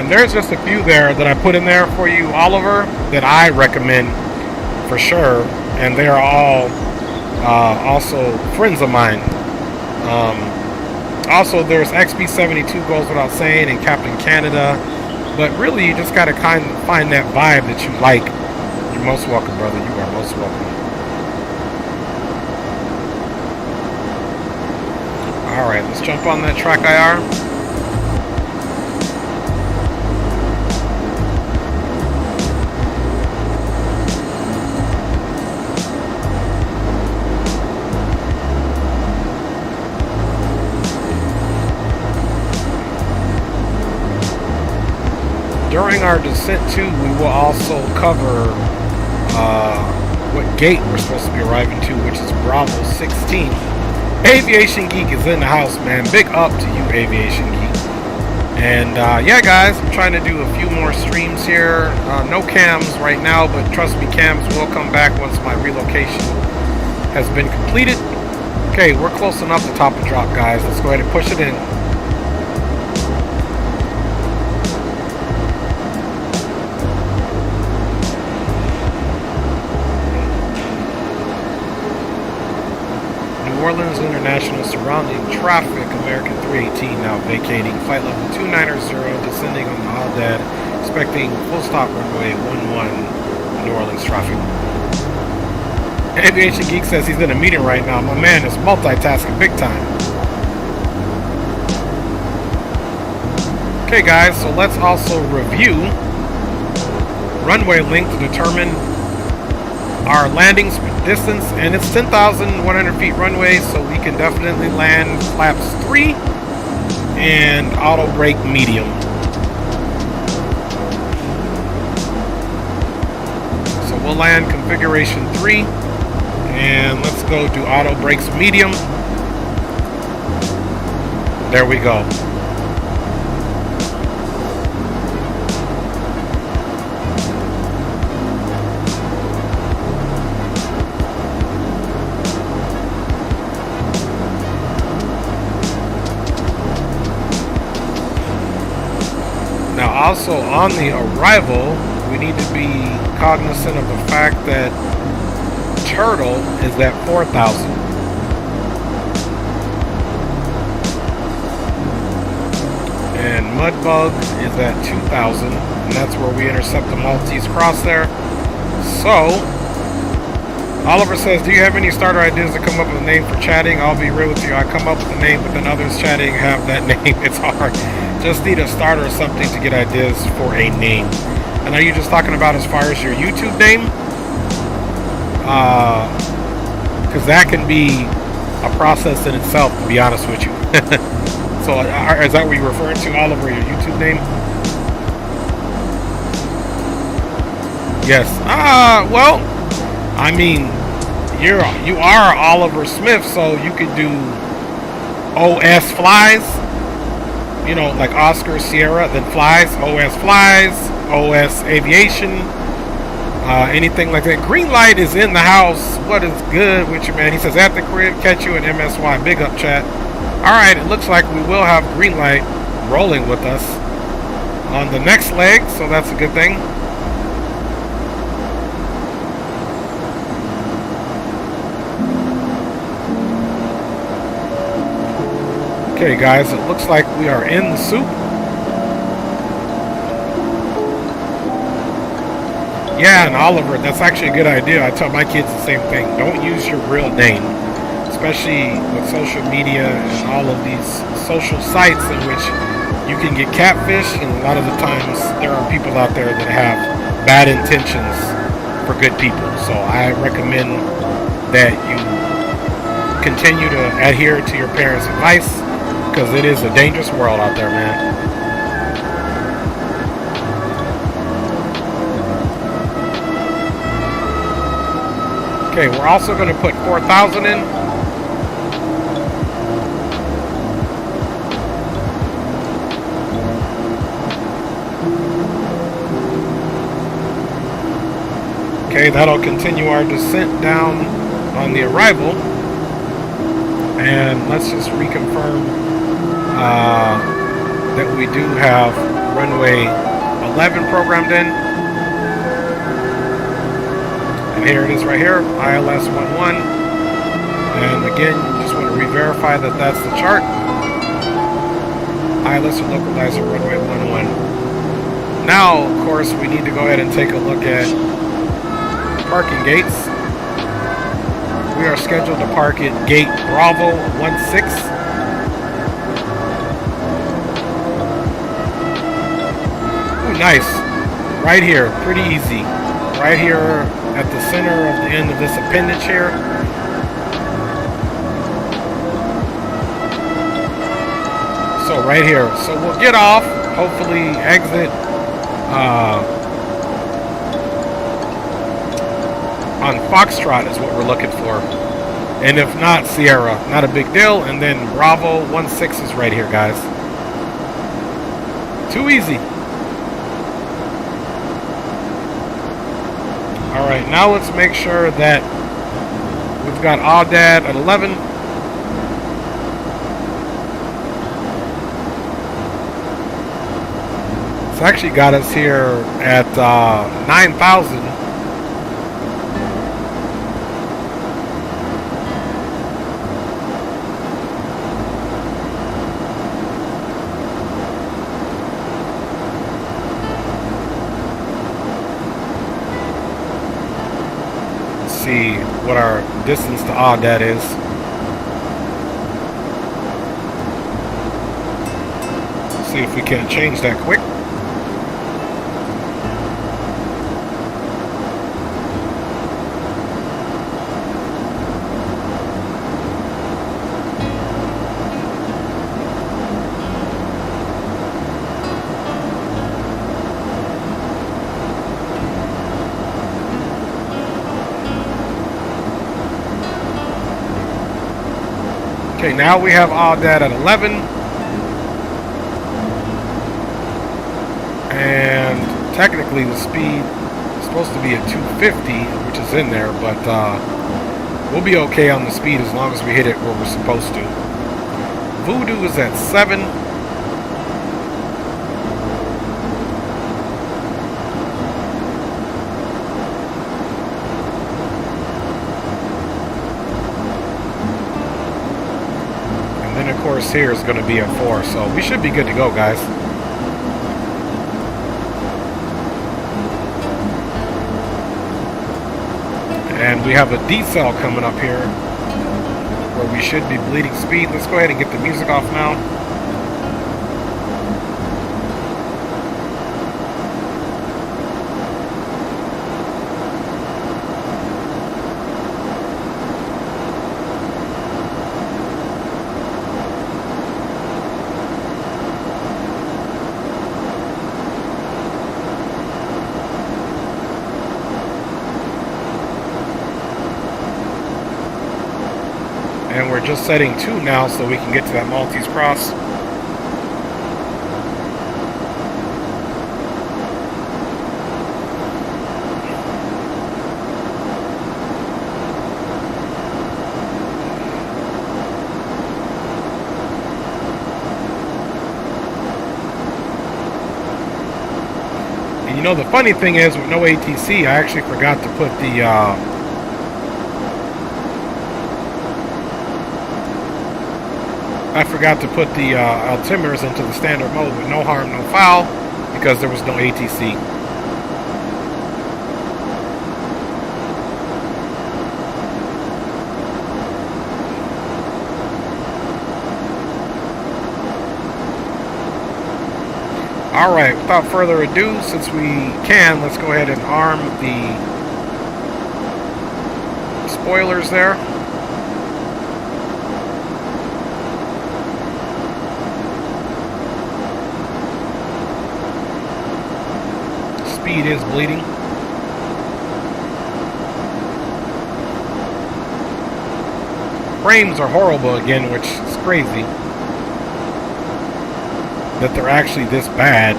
There's just a few there that I put in there for you, Oliver, that I recommend for sure, and they are all also friends of mine. Also, there's XB72 goes without saying, and Captain Canada, but really you just got to kind of find that vibe that you like. You're most welcome, brother. You are most welcome. All right, let's jump on that track IR. During our descent too, we will also cover what gate we're supposed to be arriving to, which is Bravo 16. Aviation Geek is in the house, man. Big up to you, Aviation Geek. And yeah, guys, I'm trying to do a few more streams here. No cams right now, but trust me, cams will come back once my relocation has been completed. Okay, we're close enough to top and drop, guys. Let's go ahead and push it in. New Orleans International surrounding traffic, American 318 now vacating, flight level 290, descending on the Aldad, expecting full stop runway 11, New Orleans traffic. Aviation Geek says he's in a meeting right now. My man is multitasking big time. Okay guys, so let's also review runway length to determine our landing distance, and it's 10,100 feet runway, so we can definitely land flaps 3 and auto brake medium. So we'll land configuration 3 and let's go do auto brakes medium. There we go. Also, on the arrival, we need to be cognizant of the fact that Turtle is at 4,000. And Mudbug is at 2,000, and that's where we intercept the Maltese crosshair. So, Oliver says, do you have any starter ideas to come up with a name for chatting? I'll be real with you. I come up with a name, but then others chatting have that name. It's hard. Just need a starter or something to get ideas for a name. And are you just talking about as far as your YouTube name? Because that can be a process in itself, to be honest with you. So is that what you're referring to, Oliver, your YouTube name? Yes. Well, I mean, you are Oliver Smith, so you could do OS Flies, you know, like Oscar, Sierra, then Flies, OS Flies, OS Aviation, anything like that. Green Light is in the house. What is good with you, man? He says, at the crib, catch you in MSY. Big up, chat. All right, it looks like we will have Green Light rolling with us on the next leg, so that's a good thing. Okay, guys, it looks like we are in the soup. Yeah, and Oliver, that's actually a good idea. I tell my kids the same thing. Don't use your real name, especially with social media and all of these social sites in which you can get catfished, and a lot of the times there are people out there that have bad intentions for good people. So I recommend that you continue to adhere to your parents' advice, because it is a dangerous world out there, man. Okay, we're also going to put 4,000 in. Okay, that'll continue our descent down on the arrival. And let's just reconfirm that we do have runway 11 programmed in. And here it is right here, ILS 11. And again, just want to re-verify that that's the chart. ILS or localizer runway 11. Now, of course, we need to go ahead and take a look at parking gates. We are scheduled to park at gate Bravo 16. Ooh, nice. Right here, pretty easy. Right here at the center of the end of this appendage here. So right here. So we'll get off, hopefully exit on Foxtrot is what we're looking for. And if not, Sierra. Not a big deal. And then Bravo 16 is right here, guys. Too easy. Alright, now let's make sure that we've got Audad at 11. It's actually got us here at 9,000. See what our distance to Audad is. See if we can change that quick. Okay, now we have Audad at 11. And technically the speed is supposed to be at 250, which is in there, but we'll be okay on the speed as long as we hit it where we're supposed to. Voodoo is at 7. here is going to be at 4, so we should be good to go, guys. And we have a decel coming up here where we should be bleeding speed. Let's go ahead and get the music off now. And we're just setting 2 now so we can get to that Maltese cross. And you know, the funny thing is, with no ATC, I actually forgot to put the altimeters into the standard mode with no harm, no foul, because there was no ATC. Alright, without further ado, since we can, let's go ahead and arm the spoilers there. Speed is bleeding. Frames are horrible again, which is crazy that they're actually this bad.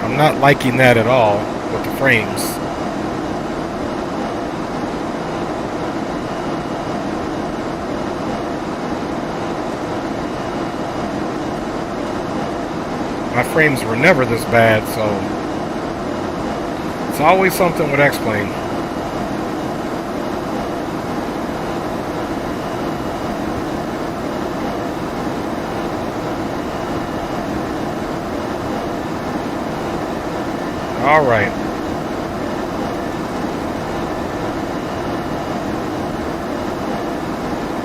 I'm not liking that at all with the frames. My frames were never this bad, so it's always something with X-Plane. All right.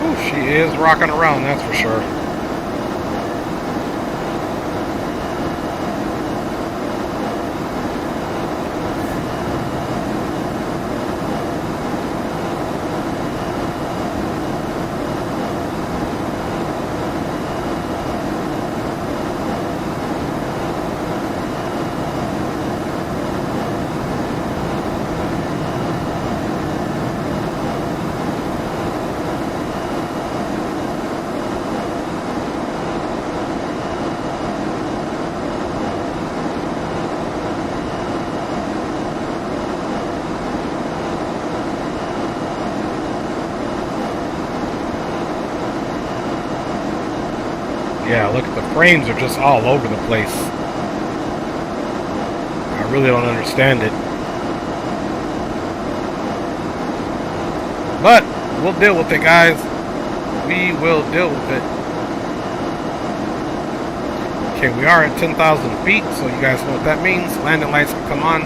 Ooh, she is rocking around, that's for sure. Yeah, look, the frames are just all over the place. I really don't understand it. But we'll deal with it, guys. We will deal with it. Okay, we are at 10,000 feet, so you guys know what that means. Landing lights can come on.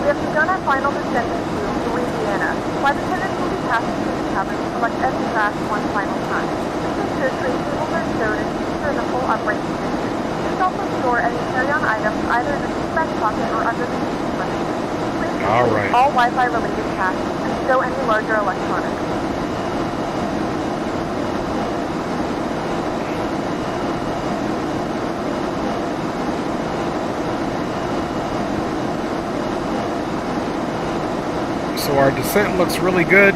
We have begun our final descent into Louisiana. Flight attendants will be passing through the cabin to select any crash one final time. Please ensure tray tables are stowed and seats are in a full upright position. Please also store any carry-on items either in the seat back pocket or under the seat furniture. Please complete all Wi-Fi related tasks and stow any larger electronics. So our descent looks really good.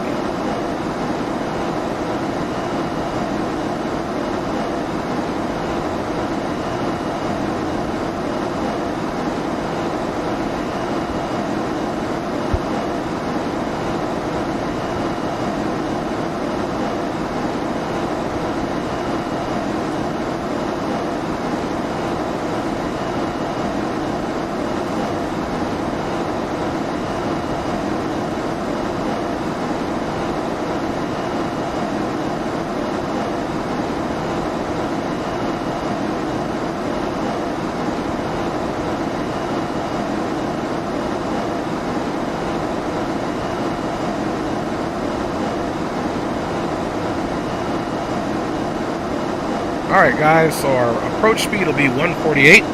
Alright guys, so our approach speed will be 148.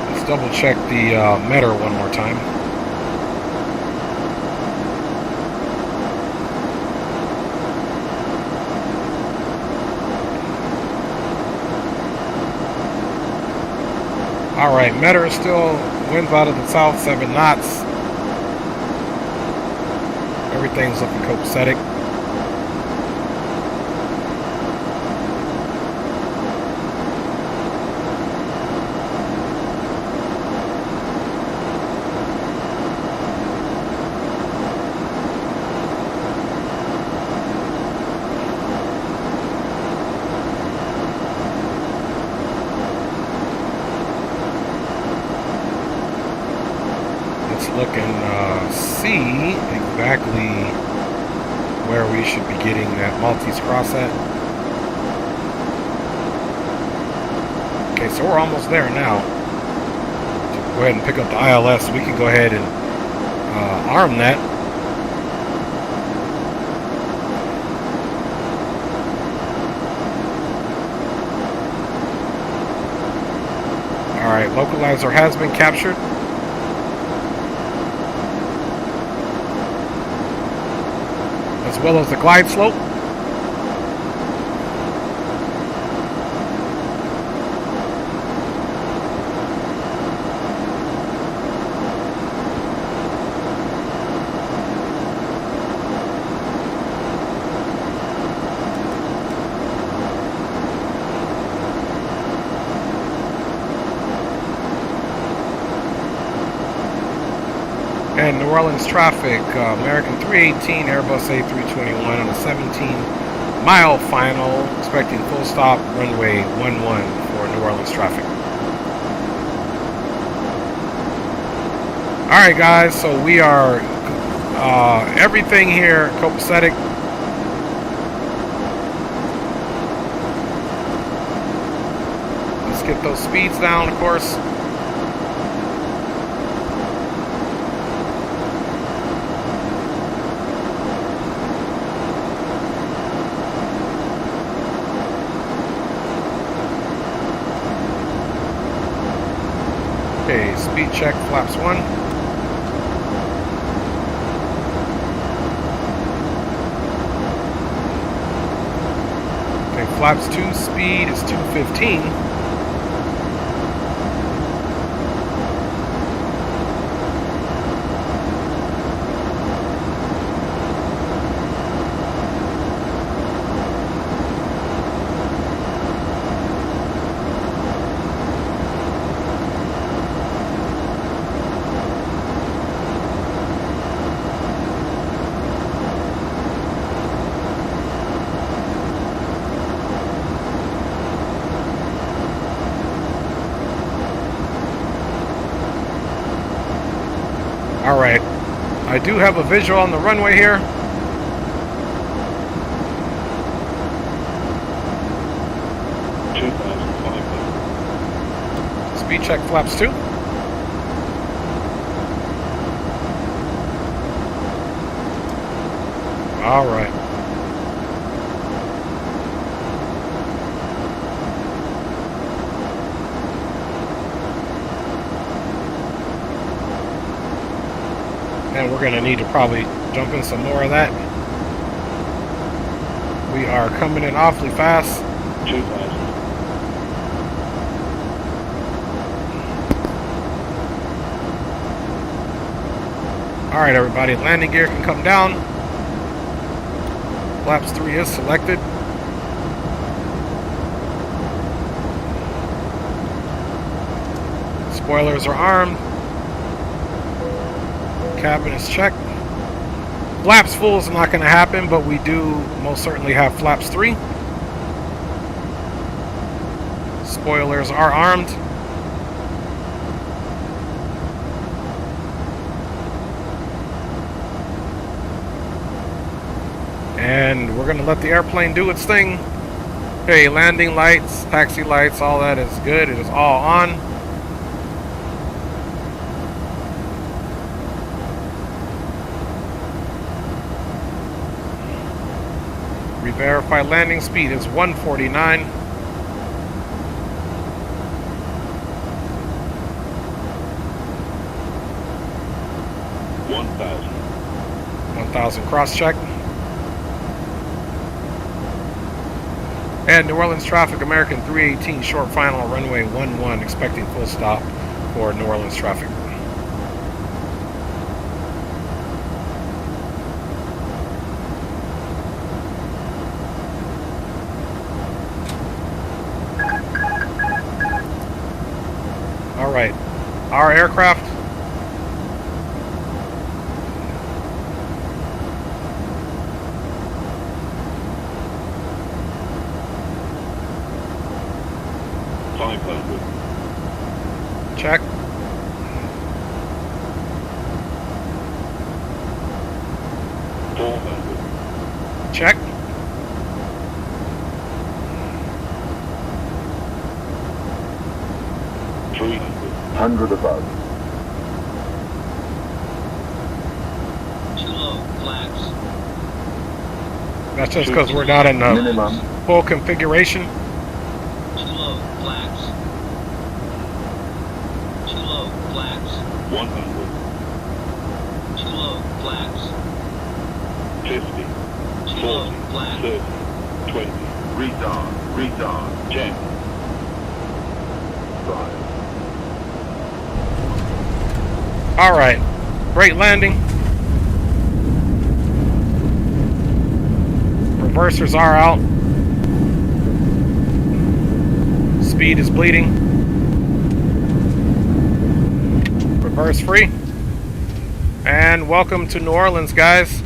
Let's double check the meter one more time. Alright, meter is still winds out of the south, 7 knots. Everything's looking copacetic. Looking see exactly where we should be getting that Maltese cross at. Okay, so we're almost there now. So go ahead and pick up the ILS. We can go ahead and arm that. Alright, localizer has been captured. As well as the glide slope. And New Orleans traffic, American 318 Airbus A321 on a 17-mile final, expecting full stop runway 11 for New Orleans traffic. Alright guys, so we are everything here copacetic. Let's get those speeds down, of course. Okay, speed check, flaps 1. Okay, flaps 2, speed is 215. Alright, I do have a visual on the runway here. Speed check, flaps 2. Alright. And we're going to need to probably jump in some more of that. We are coming in awfully fast. 2,000. Alright everybody, landing gear can come down. Flaps 3 is selected. Spoilers are armed. Cabin is checked. Flaps full is not going to happen, but we do most certainly have flaps 3. Spoilers are armed. And we're going to let the airplane do its thing. Okay, landing lights, taxi lights, all that is good. It is all on. We verify landing speed is 149. Cross check. And New Orleans traffic, American 318, short final, runway 11, expecting full stop for New Orleans traffic. All right, our aircraft check. Check. $300 above. Too low, flaps. That's just because we're not in Minimum. full configuration. Too low, flaps. Too low, flaps. 100. Too low, flaps. 50. Too low, flaps. 30. 20. Retard. 10. 5. All right, great landing. Reversers are out. Speed is bleeding. Reverse free. And welcome to New Orleans, guys.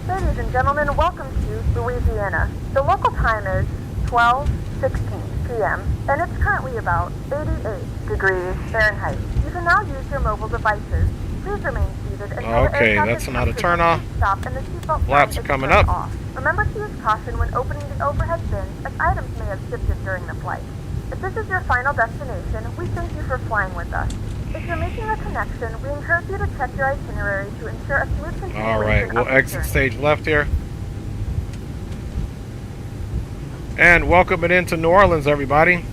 Ladies and gentlemen, welcome to Louisiana. The local time is 12:16 p.m. and it's currently about 88 degrees Fahrenheit. You can now use your mobile devices. Please remain seated until the Okay, aircraft that's is not a come to turn off. Stop and the seatbelt Flaps sign are is coming turned up. off. Remember to use caution when opening the overhead bins, as items may have shifted during the flight. If this is your final destination, we thank you for flying with us. If you're making a connection, we encourage you to check your itinerary to ensure a smooth continuation. All right, we'll of the exit journey. stage left here. And welcome it into New Orleans, everybody.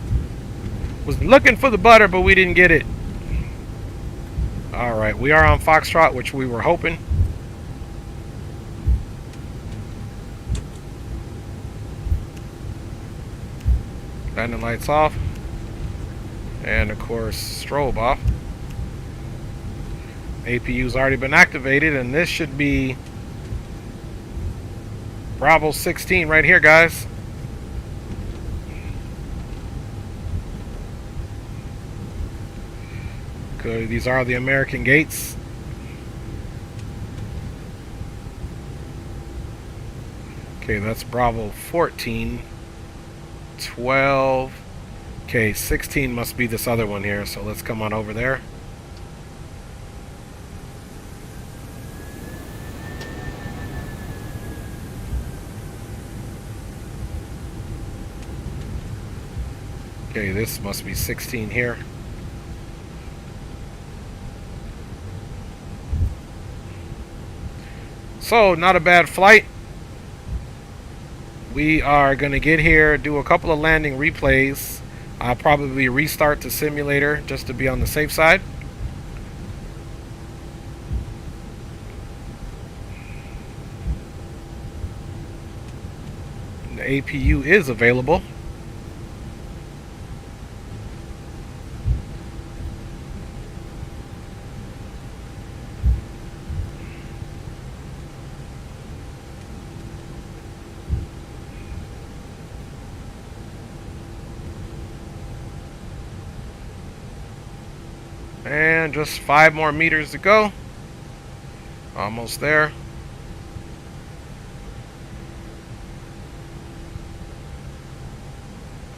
Was looking for the butter, but we didn't get it. All right, we are on Foxtrot, which we were hoping. Landing lights off. And of course, strobe off. APU's already been activated, and this should be Bravo 16 right here, guys. Okay, these are the American gates. Okay, that's Bravo 14, 12. Okay, 16 must be this other one here, so let's come on over there. Okay, this must be 16 here. So, not a bad flight. We are going to get here, do a couple of landing replays. I'll probably restart the simulator just to be on the safe side. The APU is available. And just 5 more meters to go. Almost there.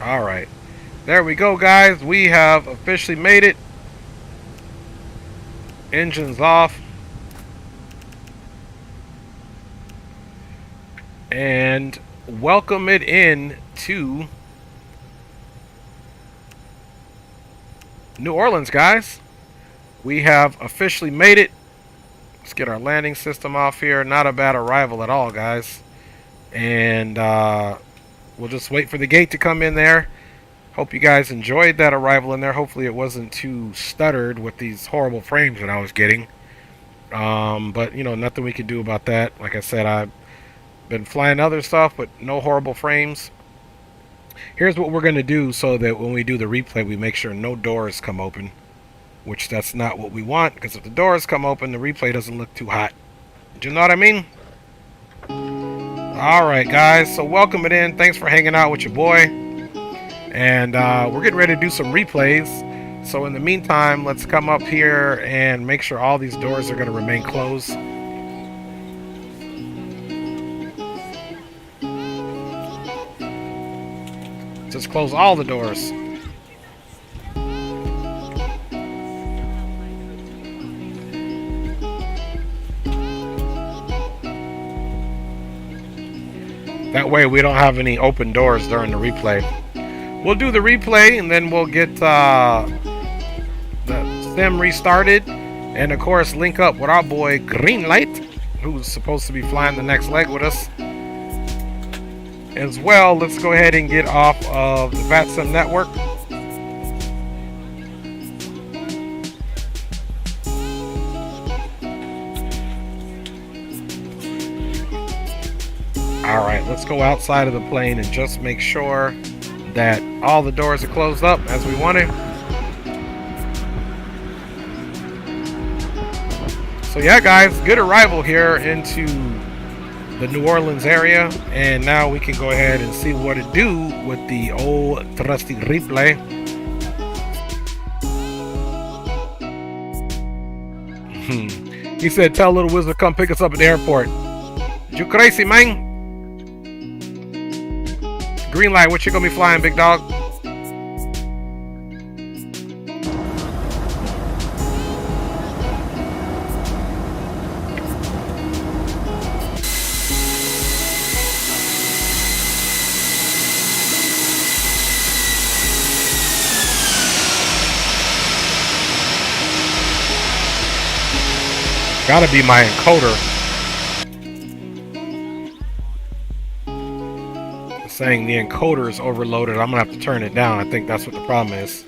Alright. There we go, guys. We have officially made it. Engines off. And welcome it in to New Orleans, guys. We have officially made it. Let's get our landing system off here. Not a bad arrival at all, guys. And we'll just wait for the gate to come in there. Hope you guys enjoyed that arrival in there. Hopefully it wasn't too stuttered with these horrible frames that I was getting. But, you know, nothing we can do about that. Like I said, I've been flying other stuff, but no horrible frames. Here's what we're going to do so that when we do the replay, we make sure no doors come open. Which that's not what we want, because if the doors come open, the replay doesn't look too hot. Do you know what I mean? Alright, guys. So welcome it in. Thanks for hanging out with your boy. And we're getting ready to do some replays. So in the meantime, let's come up here and make sure all these doors are going to remain closed. Just close all the doors. That way we don't have any open doors during the replay. We'll do the replay and then we'll get the sim restarted. And of course link up with our boy Greenlight, who's supposed to be flying the next leg with us. As well, let's go ahead and get off of the VATSIM network. Alright, let's go outside of the plane and just make sure that all the doors are closed up as we want to. So yeah, guys, good arrival here into the New Orleans area. And now we can go ahead and see what it do with the old trusty replay. He said, tell Little Wizard come pick us up at the airport. You crazy, man? Green light, what you gonna be flying, big dog? Gotta be my encoder. Saying the encoder is overloaded. I'm gonna have to turn it down. I think that's what the problem is.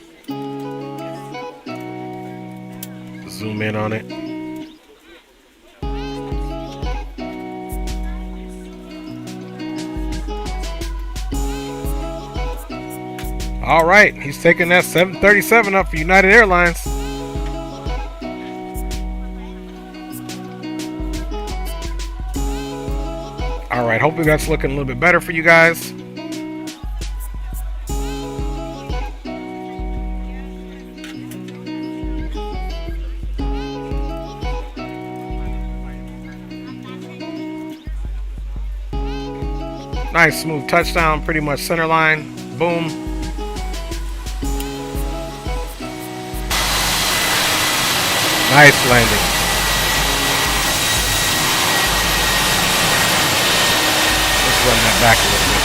Zoom in on it. All right, he's taking that 737 up for United Airlines. All right, hopefully that's looking a little bit better for you guys. Nice smooth touchdown, pretty much center line. Boom. Nice landing. Let's run that back a little bit.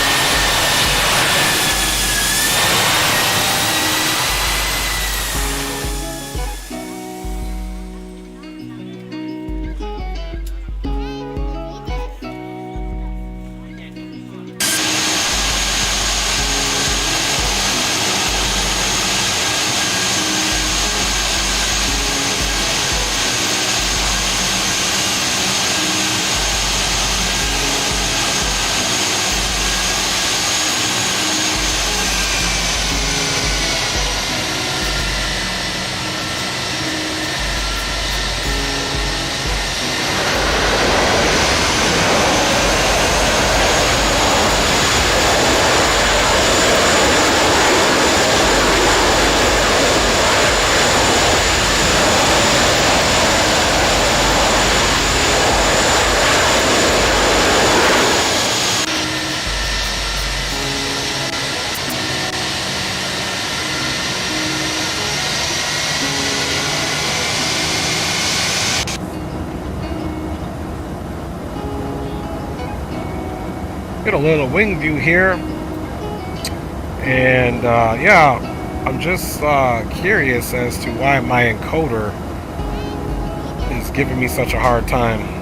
Get a little wing view here, and yeah, I'm just curious as to why my encoder is giving me such a hard time.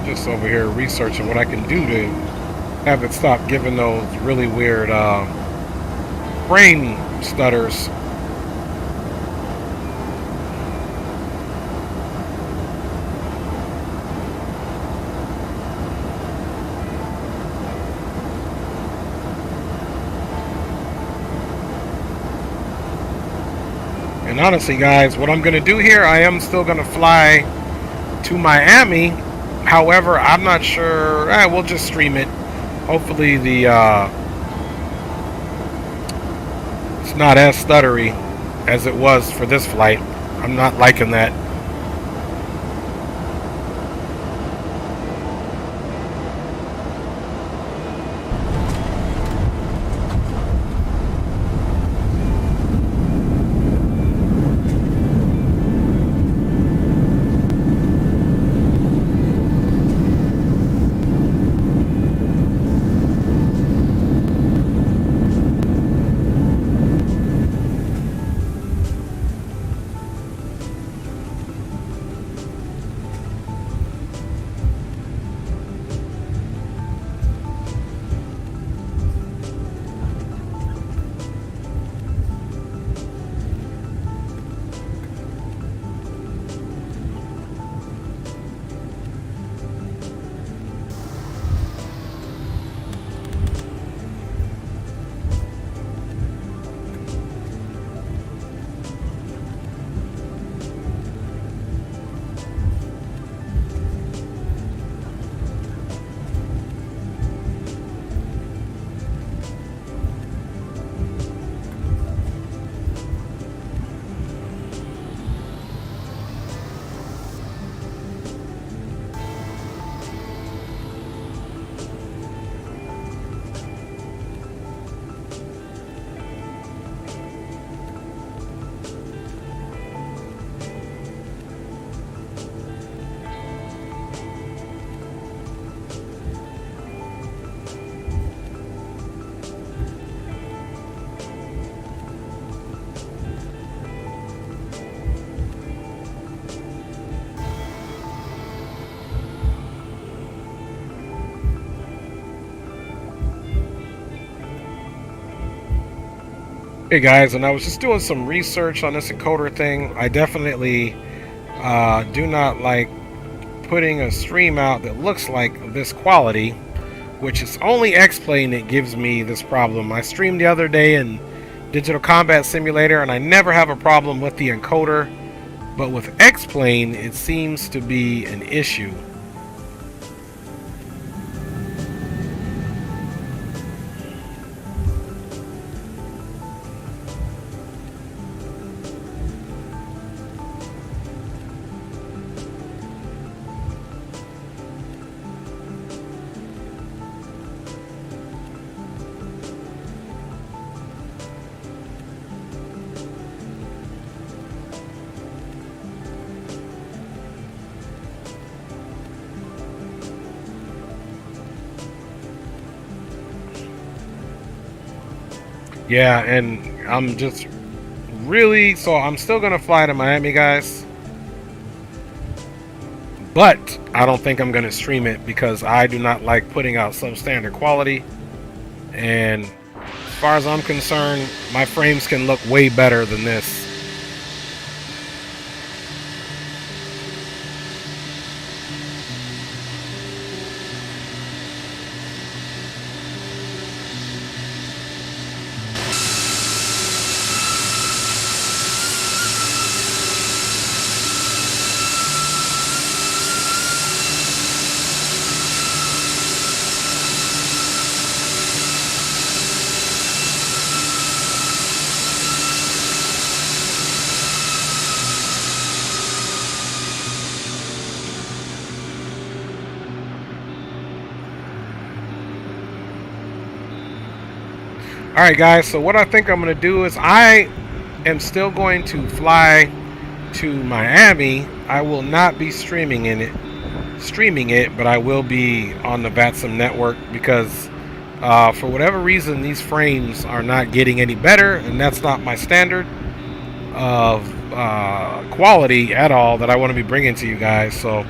Just over here researching what I can do to have it stop giving those really weird frame stutters. And honestly, guys, what I'm going to do here, I am still going to fly to Miami. However, I'm not sure. We'll just stream it. Hopefully the it's not as stuttery as it was for this flight. I'm not liking that. Hey guys, and I was just doing some research on this encoder thing. I definitely do not like putting a stream out that looks like this quality, which is only X-Plane that gives me this problem. I streamed the other day in Digital Combat Simulator and I never have a problem with the encoder, but with X-Plane it seems to be an issue. Yeah, and I'm just really, so I'm still gonna fly to Miami, guys, but I don't think I'm going to stream it because I do not like putting out substandard quality. And as far as I'm concerned, my frames can look way better than this. Alright guys, so what I think I'm going to do is I am still going to fly to Miami. I will not be streaming it, but I will be on the VATSIM network because for whatever reason these frames are not getting any better, and that's not my standard of quality at all that I want to be bringing to you guys. So,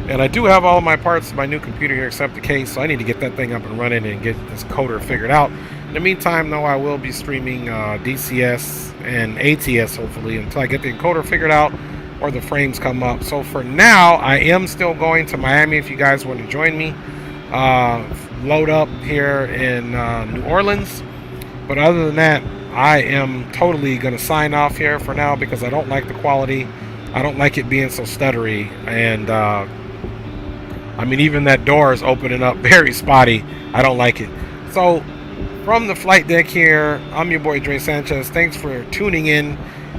and I do have all of my parts of my new computer here except the case, so I need to get that thing up and running and get this coder figured out. In the meantime, though, I will be streaming DCS and ATS, hopefully, until I get the encoder figured out or the frames come up. So for now, I am still going to Miami if you guys want to join me. Load up here in New Orleans. But other than that, I am totally going to sign off here for now because I don't like the quality. I don't like it being so stuttery. And, I mean, even that door is opening up very spotty. I don't like it. So, from the flight deck here, I'm your boy Dre Sanchez. Thanks for tuning in,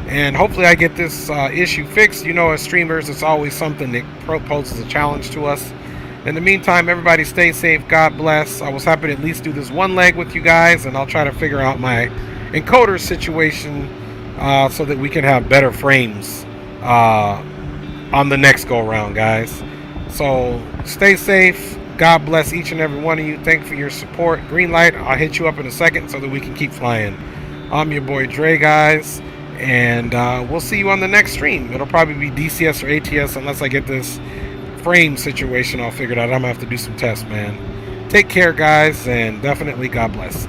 and hopefully I get this issue fixed. You know, as streamers, it's always something that poses a challenge to us. In the meantime, everybody stay safe. God bless. I was happy to at least do this one leg with you guys, and I'll try to figure out my encoder situation so that we can have better frames on the next go around, guys. So stay safe. God bless each and every one of you. Thank you for your support. Green light, I'll hit you up in a second so that we can keep flying. I'm your boy Dre, guys, and we'll see you on the next stream. It'll probably be DCS or ATS unless I get this frame situation all figured out. I'm gonna have to do some tests, man. Take care, guys, and definitely God bless.